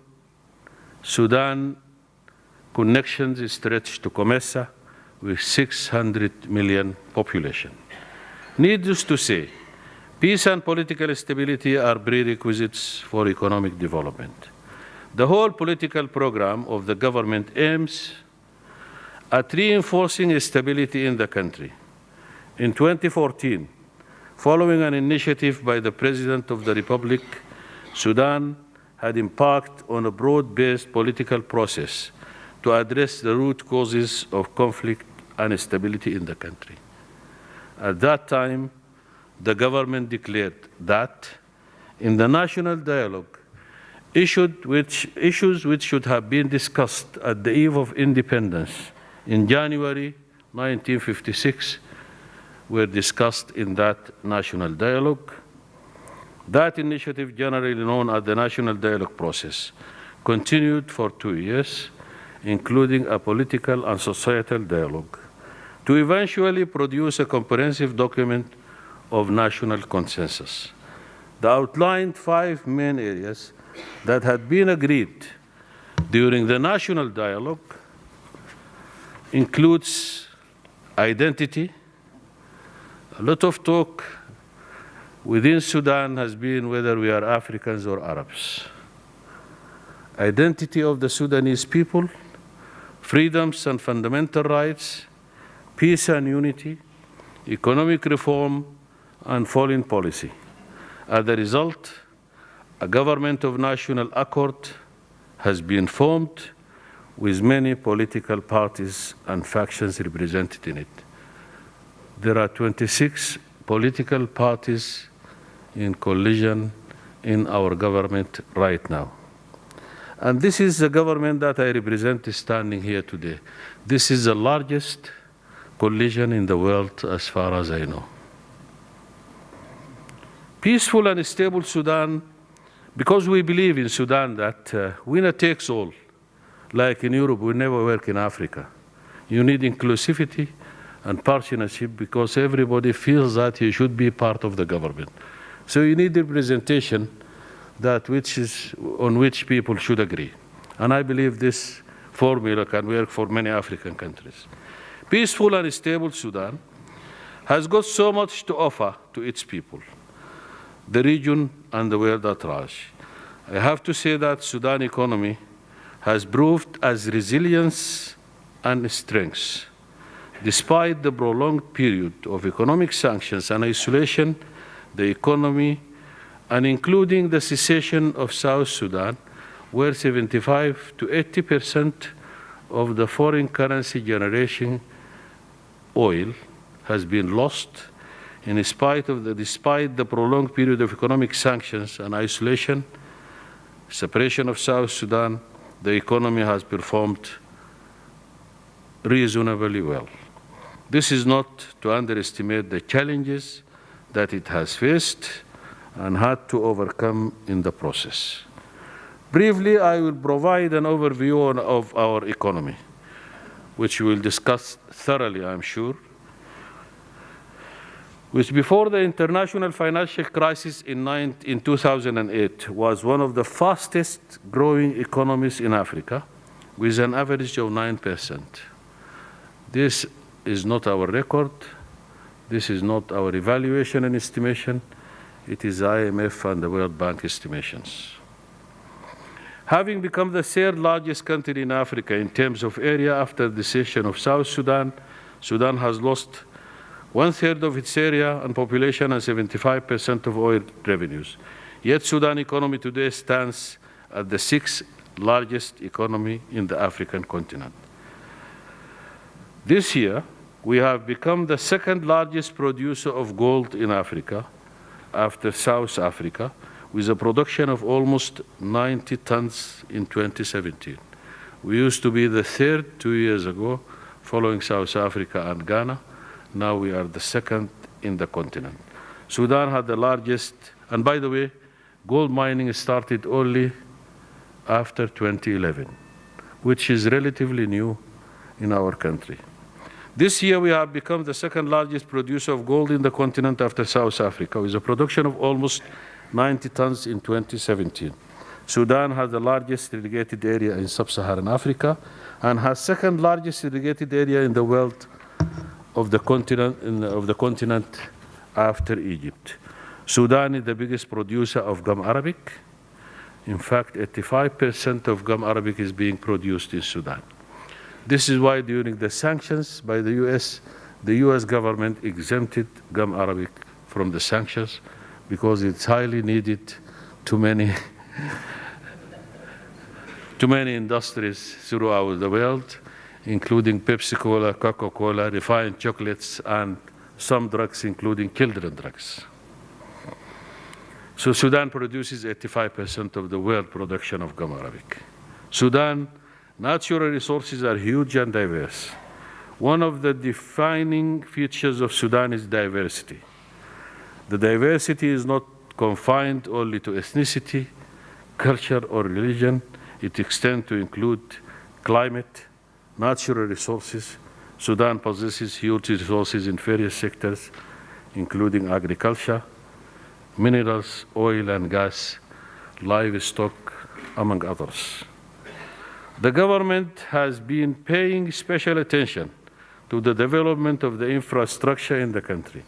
Sudan connections stretch to Comesa with 600 million population. Needless to say, peace and political stability are prerequisites for economic development. The whole political program of the government aims at reinforcing stability in the country. In 2014, following an initiative by the President of the Republic, Sudan had embarked on a broad-based political process to address the root causes of conflict and instability in the country. At that time, the government declared that in the national dialogue, issues which should have been discussed at the eve of independence in January 1956 were discussed in that national dialogue. That initiative, generally known as the National Dialogue Process, continued for 2 years, including a political and societal dialogue, to eventually produce a comprehensive document of national consensus. The outlined 5 main areas that had been agreed during the national dialogue includes identity. A lot of talk within Sudan has been whether we are Africans or Arabs. Identity of the Sudanese people, freedoms and fundamental rights, peace and unity, economic reform, and foreign policy. As a result, a government of national accord has been formed with many political parties and factions represented in it. There are 26 political parties in coalition in our government right now. And this is the government that I represent standing here today. This is the largest coalition in the world as far as I know. Peaceful and stable Sudan, because we believe in Sudan that winner takes all. Like in Europe, we never work in Africa. You need inclusivity and partnership because everybody feels that he should be part of the government. So you need representation on which people should agree. And I believe this formula can work for many African countries. Peaceful and stable Sudan has got so much to offer to its people, the region and the world at large. I have to say that Sudan economy has proved as resilience and strength. Despite the prolonged period of economic sanctions and isolation, the economy, and including the cessation of South Sudan, where 75 to 80% of the foreign currency generation oil has been lost, despite the prolonged period of economic sanctions and isolation, separation of South Sudan, the economy has performed reasonably well. This is not to underestimate the challenges that it has faced and had to overcome in the process. Briefly, I will provide an overview of our economy, which we will discuss thoroughly, I'm sure, which before the international financial crisis in 2008 was one of the fastest growing economies in Africa, with an average of 9%. This is not our record. This is not our evaluation and estimation. It is IMF and the World Bank estimations. Having become the third largest country in Africa in terms of area after the cession of South Sudan, Sudan has lost 1/3 of its area and population and 75% of oil revenues. Yet Sudan economy today stands at the 6th largest economy in the African continent. This year, we have become the 2nd largest producer of gold in Africa after South Africa, with a production of almost 90 tons in 2017. We used to be the 3rd 2 years ago, following South Africa and Ghana. Now we are the 2nd in the continent. Sudan had the largest, and by the way, gold mining started only after 2011, which is relatively new in our country. This year, we have become the 2nd largest producer of gold in the continent after South Africa, with a production of almost 90 tons in 2017. Sudan has the largest irrigated area in sub-Saharan Africa and has 2nd largest irrigated area in the world of the continent after Egypt. Sudan is the biggest producer of gum arabic. In fact, 85% of gum arabic is being produced in Sudan. This is why during the sanctions by the US government exempted gum arabic from the sanctions, because it's highly needed to many industries throughout the world, including Pepsi-Cola, Coca-Cola, refined chocolates, and some drugs, including children drugs. So Sudan produces 85% of the world production of gum arabic. Sudan natural resources are huge and diverse. One of the defining features of Sudan is diversity. The diversity is not confined only to ethnicity, culture, or religion. It extends to include climate, natural resources. Sudan possesses huge resources in various sectors, including agriculture, minerals, oil and gas, livestock, among others. The government has been paying special attention to the development of the infrastructure in the country.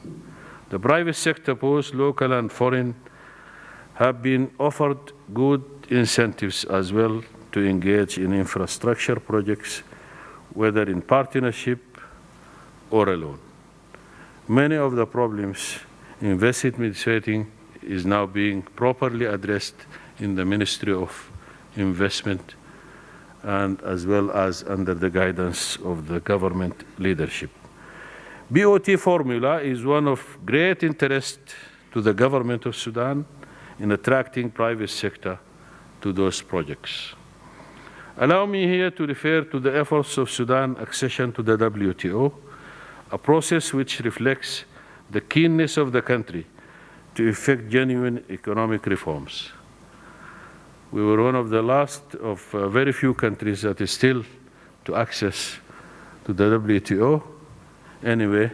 The private sector, both local and foreign, have been offered good incentives as well to engage in infrastructure projects, whether in partnership or alone. Many of the problems investment facing is now being properly addressed in the Ministry of Investment and as well as under the guidance of the government leadership. BOT formula is one of great interest to the government of Sudan in attracting private sector to those projects. Allow me here to refer to the efforts of Sudan accession to the WTO, a process which reflects the keenness of the country to effect genuine economic reforms. We were one of the last of very few countries that is still to access to the WTO. Anyway,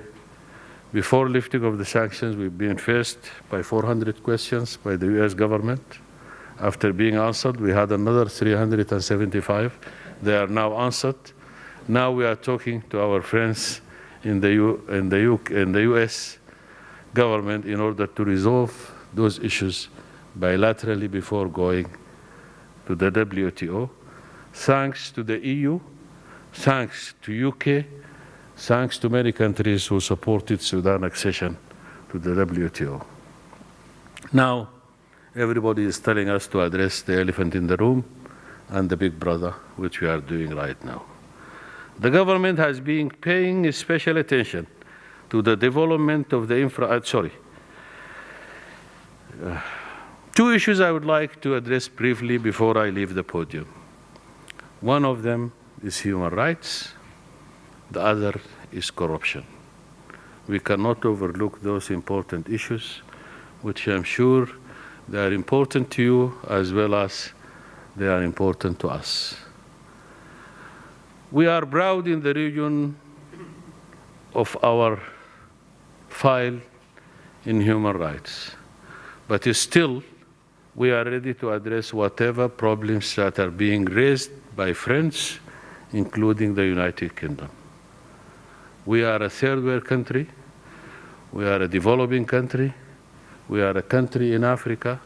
before lifting of the sanctions, we've been faced by 400 questions by the US government. After being answered, we had another 375. They are now answered. Now we are talking to our friends in the US government in order to resolve those issues bilaterally before going to the WTO. Thanks to the EU, thanks to UK, thanks to many countries who supported Sudan accession to the WTO. Now, everybody is telling us to address the elephant in the room and the big brother, which we are doing right now. The government has been paying special attention to the development of the two issues I would like to address briefly before I leave the podium. One of them is human rights. The other is corruption. We cannot overlook those important issues, which I'm sure they are important to you as well as they are important to us. We are proud in the region of our file in human rights, but still we are ready to address whatever problems that are being raised by friends, including the United Kingdom. We are a third world country. We are a developing country. We are a country in Africa.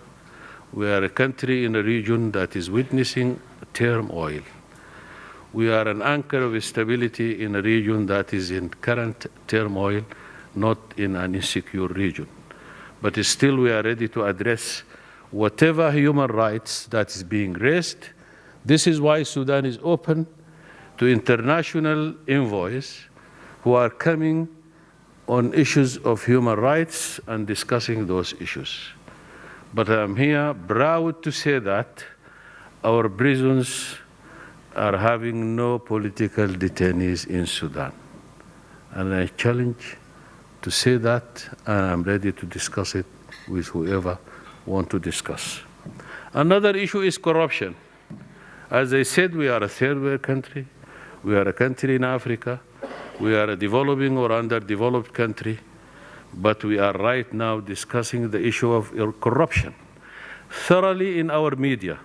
We are a country in a region that is witnessing turmoil. We are an anchor of stability in a region that is in current turmoil, not in an insecure region. But still we are ready to address whatever human rights that is being raised. This is why Sudan is open to international envoys who are coming on issues of human rights and discussing those issues. But I'm here proud to say that our prisons are having no political detainees in Sudan. And I challenge to say that, and I'm ready to discuss it with whoever wants to discuss. Another issue is corruption. As I said, we are a third world country. We are a country in Africa. We are a developing or underdeveloped country, but we are right now discussing the issue of corruption thoroughly in our media,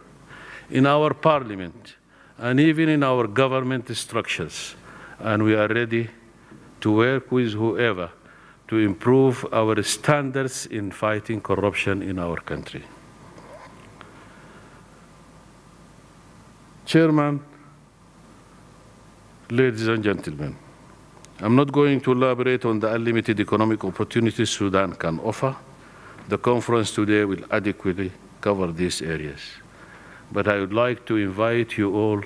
in our parliament, and even in our government structures. And we are ready to work with whoever to improve our standards in fighting corruption in our country. Chairman, ladies and gentlemen, I'm not going to elaborate on the unlimited economic opportunities Sudan can offer. The conference today will adequately cover these areas. But I would like to invite you all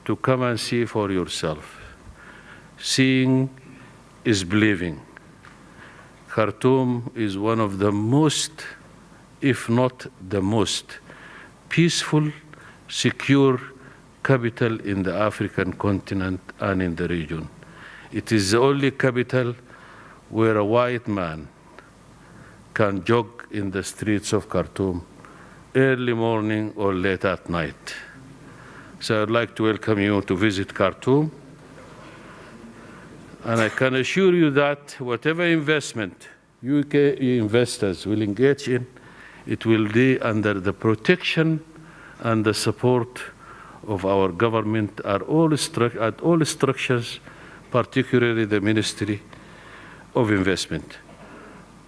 to come and see for yourself. Seeing is believing. Khartoum is one of the most, if not the most, peaceful, secure capital in the African continent and in the region. It is the only capital where a white man can jog in the streets of Khartoum early morning or late at night. So I'd like to welcome you to visit Khartoum. And I can assure you that whatever investment UK investors will engage in, it will be under the protection and the support of our government at all structures, particularly the Ministry of Investment.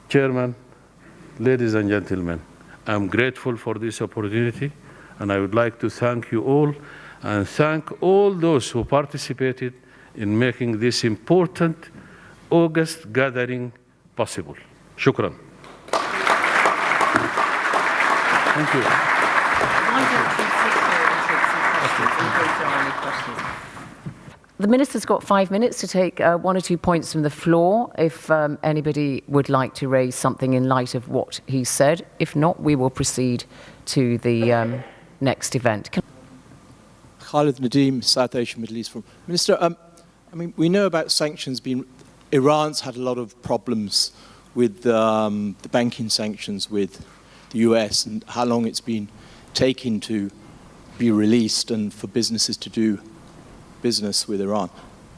Chairman, ladies and gentlemen, I'm grateful for this opportunity, and I would like to thank you all and thank all those who participated in making this important August gathering possible. Shukran. Thank you. Why don't you sit here and take some questions in case there are any questions? The Minister's got 5 minutes to take 1 or 2 points from the floor if anybody would like to raise something in light of what he said. If not, we will proceed to the next event. Khalid Nadeem, South Asia, Middle East. Minister, I mean, we know about sanctions being, Iran's had a lot of problems with the banking sanctions with the US and how long it's been taking to be released and for businesses to do business with Iran.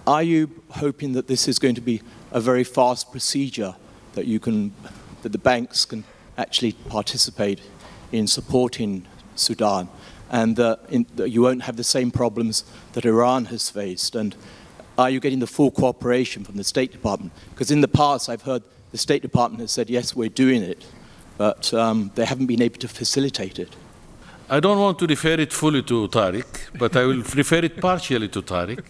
Are you hoping that this is going to be a very fast procedure that the banks can actually participate in supporting Sudan, and that you won't have the same problems that Iran has faced? And are you getting the full cooperation from the State Department? Because in the past I've heard the State Department has said, yes, we're doing it, but they haven't been able to facilitate it. I don't want to refer it fully to Tariq, but I will refer it partially to Tariq.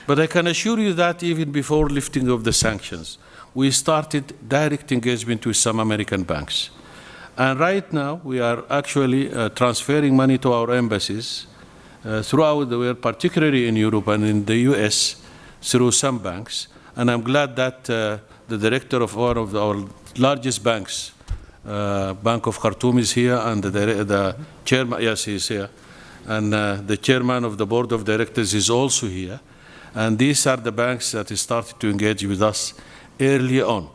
But I can assure you that even before lifting of the sanctions, we started direct engagement with some American banks. And right now, we are actually transferring money to our embassies throughout the world, particularly in Europe and in the US, through some banks. And I'm glad that the director of one of our largest banks, Bank of Khartoum is here, and the chairman, yes, he's here. And the chairman of the board of directors is also here. And these are the banks that started to engage with us early on.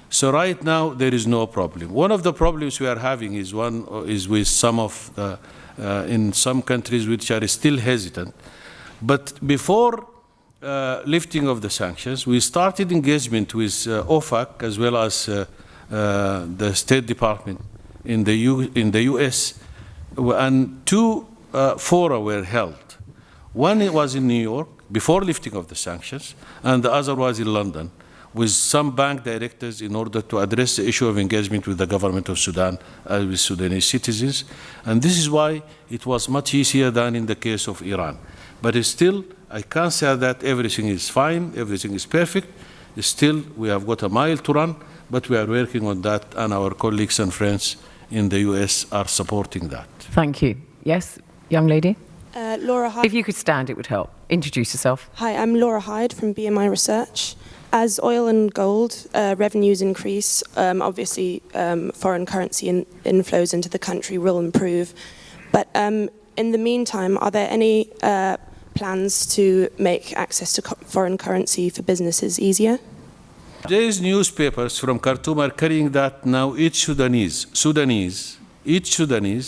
So right now, there is no problem. One of the problems we are having is with some of the, in some countries which are still hesitant. But before lifting of the sanctions, we started engagement with OFAC as well as the State Department in the US, and two fora were held. One was in New York before lifting of the sanctions, and the other was in London with some bank directors in order to address the issue of engagement with the government of Sudan as with Sudanese citizens. And this is why it was much easier than in the case of Iran. But still, I can't say that everything is fine, everything is perfect. Still, we have got a mile to run, but we are working on that, and our colleagues and friends in the US are supporting that. Thank you. Yes, young lady? Laura Hyde. If you could stand, it would help. Introduce yourself. Hi, I'm Laura Hyde from BMI Research. As oil and gold revenues increase, obviously foreign currency inflows into the country will improve. But in the meantime, are there any plans to make access to foreign currency for businesses easier? Today's newspapers from Khartoum are carrying that now each Sudanese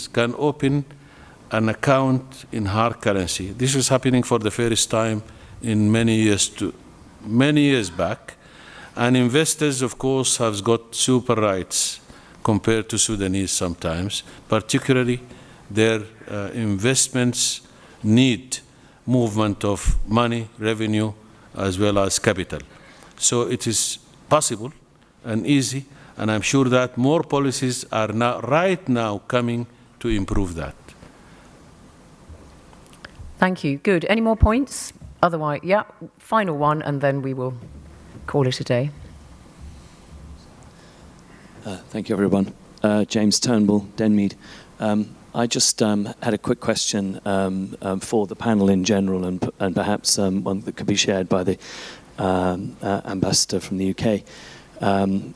can open an account in hard currency. This is happening for the first time in many years back. And investors, of course, have got super rights compared to Sudanese sometimes. Particularly, their investments need movement of money, revenue, as well as capital. So it is possible and easy, and I'm sure that more policies are right now coming to improve that. Thank you. Good. Any more points? Otherwise, yeah, final one, and then we will call it a day. Thank you, everyone. James Turnbull, Denmead. I just had a quick question for the panel in general, and perhaps one that could be shared by the ambassador from the UK,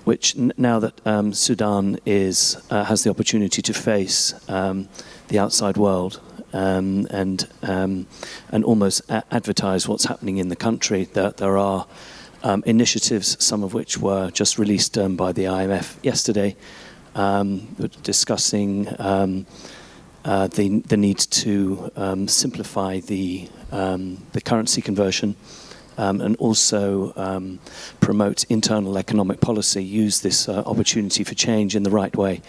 which now that Sudan has the opportunity to face the outside world and almost advertise what's happening in the country, that there are initiatives, some of which were just released by the IMF yesterday, discussing the need to simplify the currency conversion, and also promote internal economic policy, use this opportunity for change in the right way.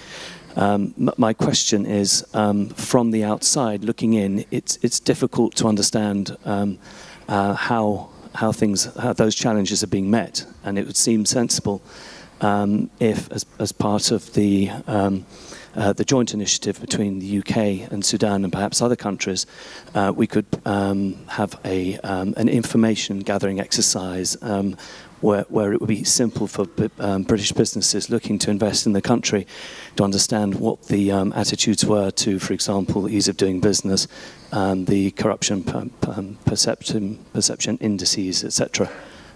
My question is, from the outside looking in, it's difficult to understand how those challenges are being met, and it would seem sensible if, as part of the joint initiative between the UK and Sudan and perhaps other countries, we could have an information gathering exercise where it would be simple for British businesses looking to invest in the country to understand what the attitudes were to, for example, ease of doing business, the corruption perception indices, etc.,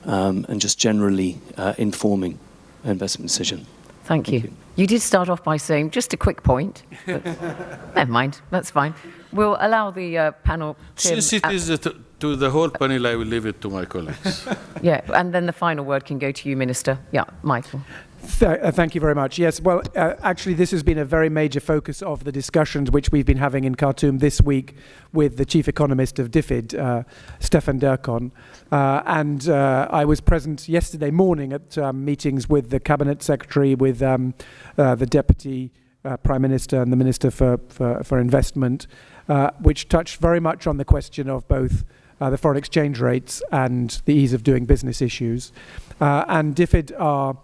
and just generally informing an investment decision. Thank you. You did start off by saying just a quick point, but never mind, that's fine. We'll allow the panel to... Since it is to the whole panel, I will leave it to my colleagues. Yeah, and then the final word can go to you, Minister. Yeah, Michael. Thank you very much. Yes, well, actually, this has been a very major focus of the discussions which we've been having in Khartoum this week with the chief economist of DFID, Stefan Derkon. And I was present yesterday morning at meetings with the cabinet secretary, with the deputy prime minister and the minister for investment, which touched very much on the question of both the foreign exchange rates and the ease of doing business issues. And DFID are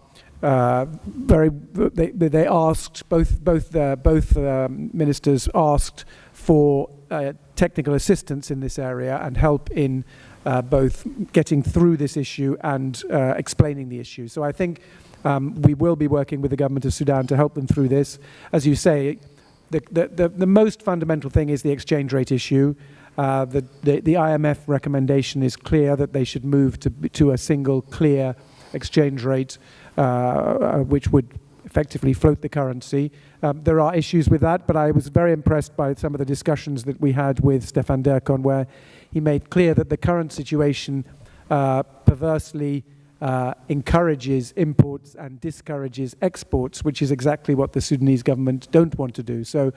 they asked, both ministers asked for technical assistance in this area and help in both getting through this issue and explaining the issue. So I think we will be working with the government of Sudan to help them through this. As you say, the most fundamental thing is the exchange rate issue. The IMF recommendation is clear that they should move to a single clear exchange rate which would effectively float the currency. There are issues with that, but I was very impressed by some of the discussions that we had with Stefan Derkon, where he made clear that the current situation perversely encourages imports and discourages exports, which is exactly what the Sudanese government don't want to do. So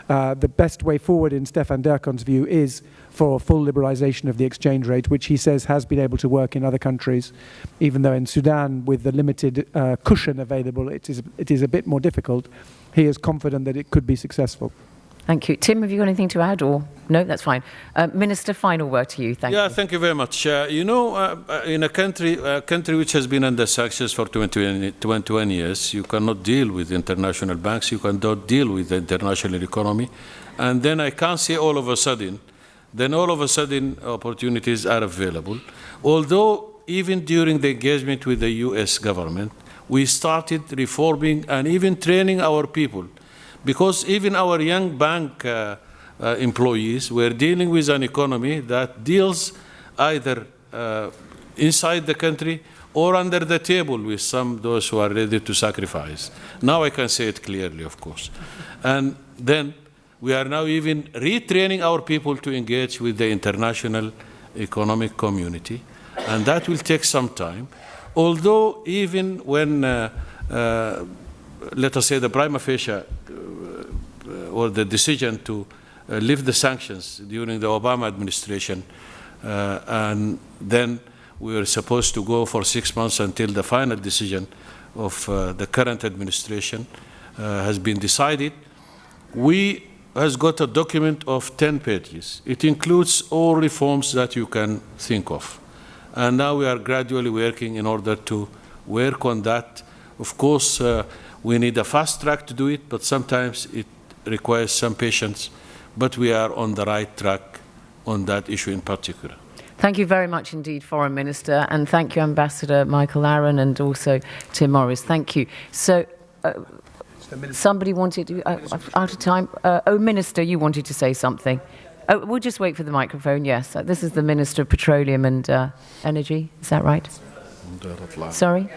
the best way forward, in Stefan Derkon's view, is for full liberalization of the exchange rate, which he says has been able to work in other countries, even though in Sudan, with the limited cushion available, it is a bit more difficult. He is confident that it could be successful. Thank you. Tim, have you got anything to add, or no? That's fine. Minister, final word to you. Thank you. Yeah, thank you very much. In a country which has been under sanctions for 21 years, you cannot deal with international banks, you cannot deal with the international economy, and then I can't say all of a sudden opportunities are available. Although even during the engagement with the US government, we started reforming and even training our people, because even our young bank employees were dealing with an economy that deals either inside the country or under the table with those who are ready to sacrifice. Now I can say it clearly, of course. And then we are now even retraining our people to engage with the international economic community, and that will take some time. Although even when, let us say, the prima facie or the decision to lift the sanctions during the Obama administration, and then we were supposed to go for 6 months until the final decision of the current administration has been decided, we has got a document of 10 pages. It includes all reforms that you can think of. And now we are gradually working in order to work on that. Of course, we need a fast track to do it, but sometimes it requires some patience. But we are on the right track on that issue in particular. Thank you very much indeed, Foreign Minister, and thank you, Ambassador Michael Aaron, and also Tim Morris. Thank you. So, somebody wanted to, out of time. Minister, you wanted to say something. Oh, we'll just wait for the microphone, yes. This is the Minister of Petroleum and Energy, is that right? Sorry?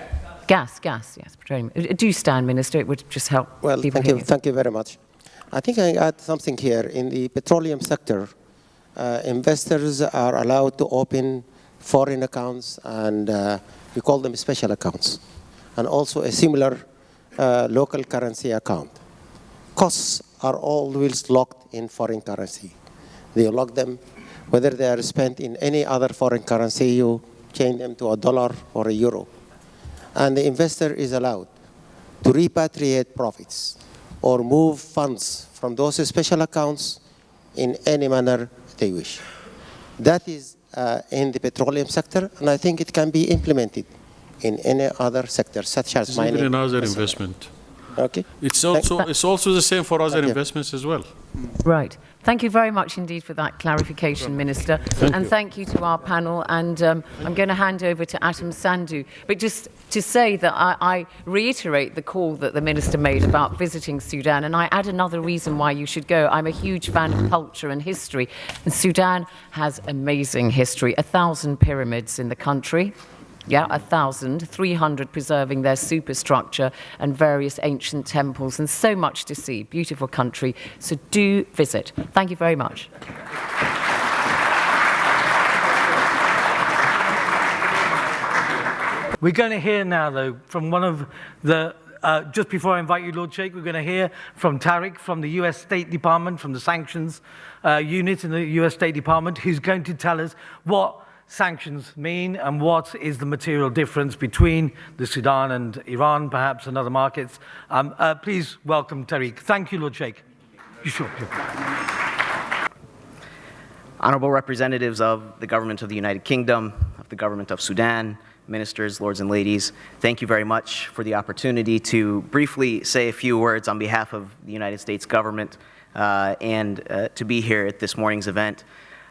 Gas, yes, petroleum. Do stand, Minister, it would just help. Well, thank you very much. I think I add something here. In the petroleum sector, investors are allowed to open foreign accounts, and we call them special accounts, and also a similar local currency account. Costs are always locked in foreign currency. They lock them, whether they are spent in any other foreign currency, you change them to a dollar or a euro. And the investor is allowed to repatriate profits or move funds from those special accounts in any manner they wish. That is in the petroleum sector, and I think it can be implemented in any other sector, such as mining. Even in other investment. Okay. It's also the same for other investments as well. Right. Thank you very much indeed for that clarification, Minister. Thank you to our panel. And I'm going to hand over to Atom Sandhu. But just to say that I reiterate the call that the Minister made about visiting Sudan. And I add another reason why you should go. I'm a huge fan of culture and history. And Sudan has amazing history. 1,000 pyramids in the country. Yeah, 1,000, 300 preserving their superstructure and various ancient temples, and so much to see. Beautiful country. So do visit. Thank you very much. We're going to hear now, though, from one of the, just before I invite you, Lord Sheikh, we're going to hear from Tariq from the US State Department, from the sanctions unit in the US State Department, who's going to tell us what sanctions mean and what is the material difference between the Sudan and Iran, perhaps, and other markets. Please welcome Tariq. Thank you, Lord Sheikh. Sure. Honorable representatives of the Government of the United Kingdom, of the Government of Sudan, ministers, lords and ladies, thank you very much for the opportunity to briefly say a few words on behalf of the United States government and to be here at this morning's event.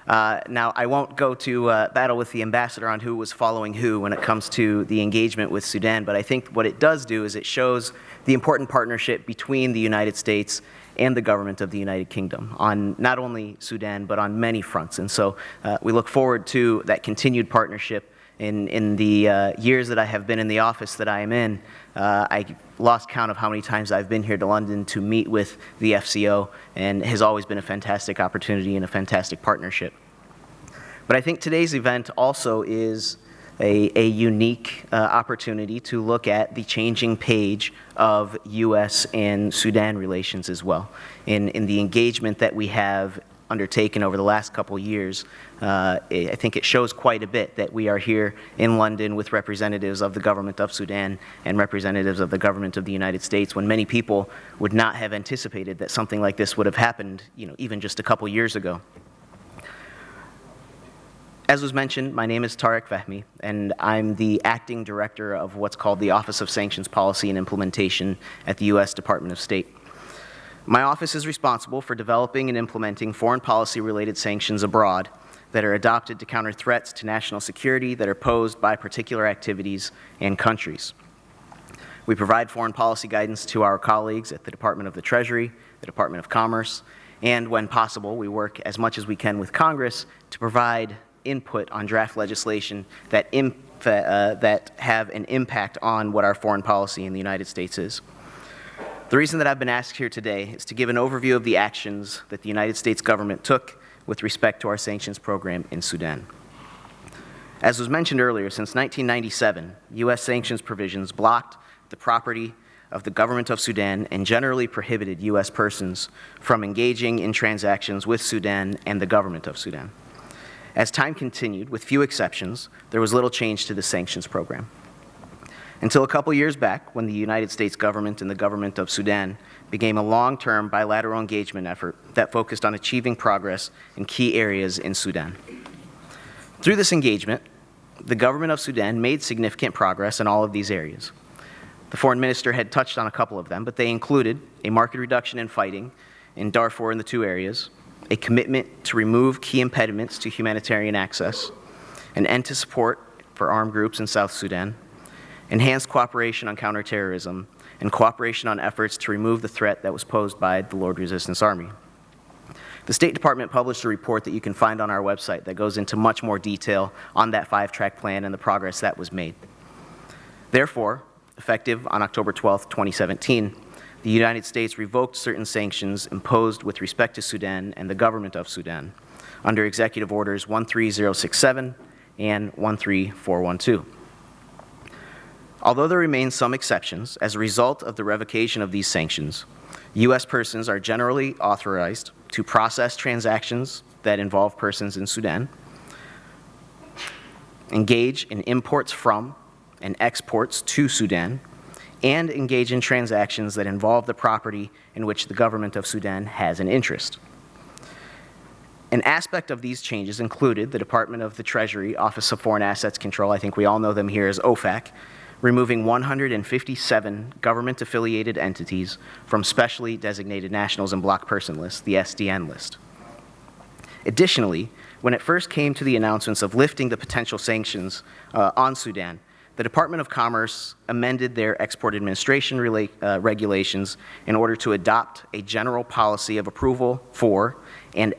Now, I won't go to battle with the ambassador on who was following who when it comes to the engagement with Sudan, but I think what it does do is it shows the important partnership between the United States and the government of the United Kingdom on not only Sudan, but on many fronts. And so we look forward to that continued partnership In the years that I have been in the office that I am in, I lost count of how many times I've been here to London to meet with the FCO, and it has always been a fantastic opportunity and a fantastic partnership. But I think today's event also is a unique opportunity to look at the changing page of U.S. and Sudan relations as well. In the engagement that we have undertaken over the last couple years, I think it shows quite a bit that we are here in London with representatives of the government of Sudan and representatives of the government of the United States, when many people would not have anticipated that something like this would have happened, even just a couple years ago. As was mentioned, my name is Tariq Fahmy, and I'm the acting director of what's called the Office of Sanctions Policy and Implementation at the U.S. Department of State. My office is responsible for developing and implementing foreign policy-related sanctions abroad that are adopted to counter threats to national security that are posed by particular activities and countries. We provide foreign policy guidance to our colleagues at the Department of the Treasury, the Department of Commerce, and when possible, we work as much as we can with Congress to provide input on draft legislation that have an impact on what our foreign policy in the United States is. The reason that I've been asked here today is to give an overview of the actions that the United States government took with respect to our sanctions program in Sudan. As was mentioned earlier, since 1997, U.S. sanctions provisions blocked the property of the government of Sudan and generally prohibited U.S. persons from engaging in transactions with Sudan and the government of Sudan. As time continued, with few exceptions, there was little change to the sanctions program. Until a couple years back, when the United States government and the government of Sudan began a long-term bilateral engagement effort that focused on achieving progress in key areas in Sudan. Through this engagement, the government of Sudan made significant progress in all of these areas. The foreign minister had touched on a couple of them, but they included a marked reduction in fighting in Darfur in the two areas, a commitment to remove key impediments to humanitarian access, an end to support for armed groups in South Sudan, enhanced cooperation on counterterrorism, and cooperation on efforts to remove the threat that was posed by the Lord Resistance Army. The State Department published a report that you can find on our website that goes into much more detail on that 5-track plan and the progress that was made. Therefore, effective on October 12, 2017, the United States revoked certain sanctions imposed with respect to Sudan and the government of Sudan under Executive Orders 13067 and 13412. Although there remain some exceptions, as a result of the revocation of these sanctions, U.S. persons are generally authorized to process transactions that involve persons in Sudan, engage in imports from and exports to Sudan, and engage in transactions that involve the property in which the government of Sudan has an interest. An aspect of these changes included the Department of the Treasury Office of Foreign Assets Control, I think we all know them here as OFAC, removing 157 government-affiliated entities from specially designated nationals and block person lists, the SDN list. Additionally, when it first came to the announcements of lifting the potential sanctions on Sudan, the Department of Commerce amended their export administration regulations in order to adopt a general policy of approval for the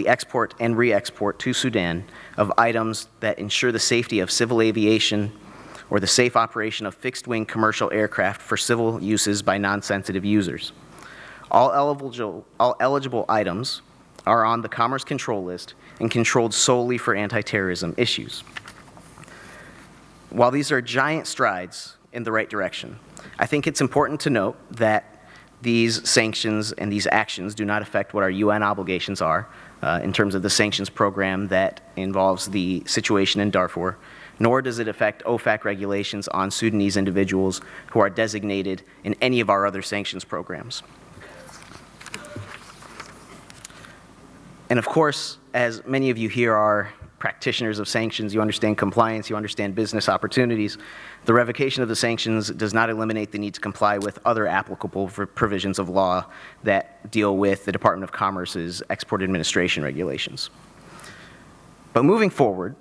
export and re-export to Sudan of items that ensure the safety of civil aviation or the safe operation of fixed-wing commercial aircraft for civil uses by non-sensitive users. All eligible items are on the Commerce Control List and controlled solely for anti-terrorism issues. While these are giant strides in the right direction, I think it's important to note that these sanctions and these actions do not affect what our UN obligations are in terms of the sanctions program that involves the situation in Darfur, nor does it affect OFAC regulations on Sudanese individuals who are designated in any of our other sanctions programs. And of course, as many of you here are practitioners of sanctions, you understand compliance, you understand business opportunities. The revocation of the sanctions does not eliminate the need to comply with other applicable provisions of law that deal with the Department of Commerce's export administration regulations. But moving forward,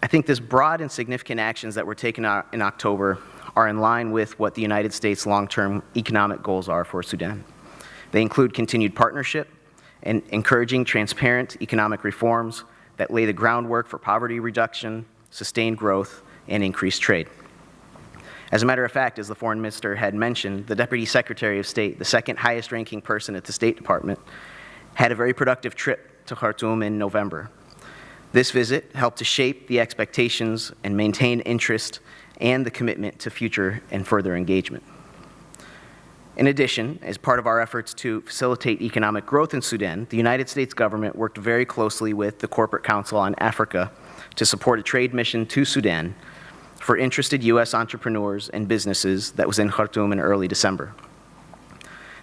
I think this broad and significant actions that were taken in October are in line with what the United States' long-term economic goals are for Sudan. They include continued partnership and encouraging transparent economic reforms that lay the groundwork for poverty reduction, sustained growth, and increased trade. As a matter of fact, as the Foreign Minister had mentioned, the Deputy Secretary of State, the second highest ranking person at the State Department, had a very productive trip to Khartoum in November. This visit helped to shape the expectations and maintain interest and the commitment to future and further engagement. In addition, as part of our efforts to facilitate economic growth in Sudan, the United States government worked very closely with the Corporate Council on Africa to support a trade mission to Sudan for interested U.S. entrepreneurs and businesses that was in Khartoum in early December.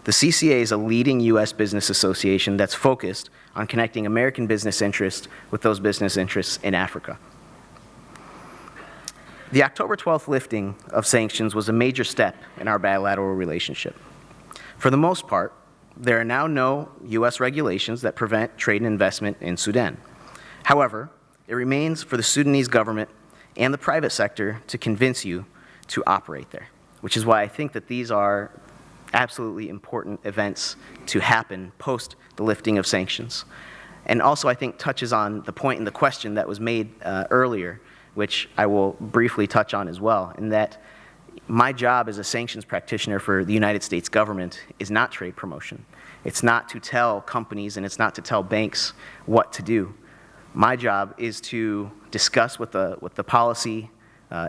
The CCA is a leading U.S. business association that's focused on connecting American business interests with those business interests in Africa. The October 12th lifting of sanctions was a major step in our bilateral relationship. For the most part, there are now no U.S. regulations that prevent trade and investment in Sudan. However, it remains for the Sudanese government and the private sector to convince you to operate there, which is why I think that these are absolutely important events to happen post the lifting of sanctions. And also, I think, touches on the point in the question that was made earlier, which I will briefly touch on as well, in that my job as a sanctions practitioner for the United States government is not trade promotion. It's not to tell companies and it's not to tell banks what to do. My job is to discuss what the policy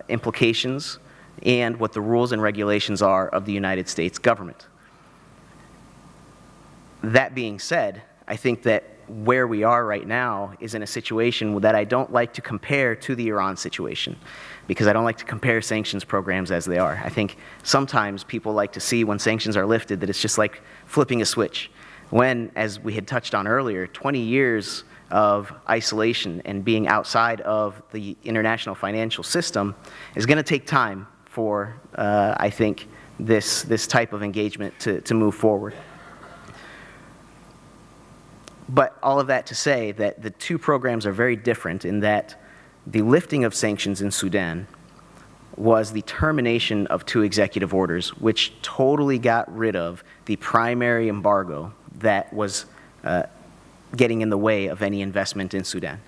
implications and what the rules and regulations are of the United States government. That being said, I think that where we are right now is in a situation that I don't like to compare to the Iran situation, because I don't like to compare sanctions programs as they are. I think sometimes people like to see when sanctions are lifted that it's just like flipping a switch, when, as we had touched on earlier, 20 years of isolation and being outside of the international financial system is going to take time for, I think, this type of engagement to move forward. But all of that to say that the two programs are very different in that the lifting of sanctions in Sudan was the termination of two executive orders, which totally got rid of the primary embargo that was getting in the way of any investment in Sudan.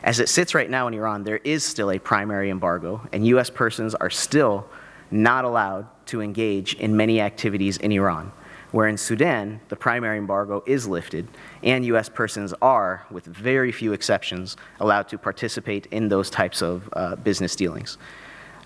As it sits right now in Iran, there is still a primary embargo, and U.S. persons are still not allowed to engage in many activities in Iran. Where in Sudan, the primary embargo is lifted, and U.S. persons are, with very few exceptions, allowed to participate in those types of business dealings.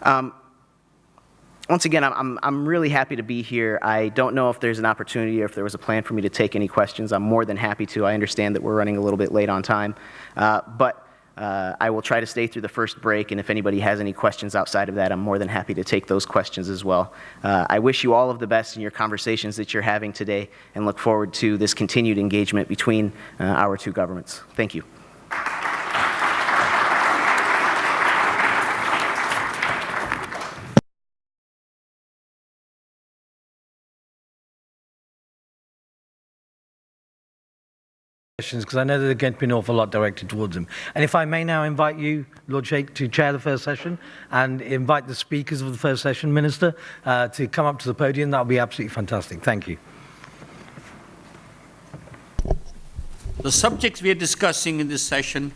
Once again, I'm really happy to be here. I don't know if there's an opportunity or if there was a plan for me to take any questions. I'm more than happy to. I understand that we're running a little bit late on time, but I will try to stay through the first break, and if anybody has any questions outside of that, I'm more than happy to take those questions as well. I wish you all of the best in your conversations that you're having today, and look forward to this continued engagement between our two governments. Thank you. Because I know there's going to be an awful lot directed towards them. And if I may now invite you, Lord Sheikh, to chair the first session and invite the speakers of the first session, Minister, to come up to the podium. That would be absolutely fantastic. Thank you. The subjects we are discussing in this session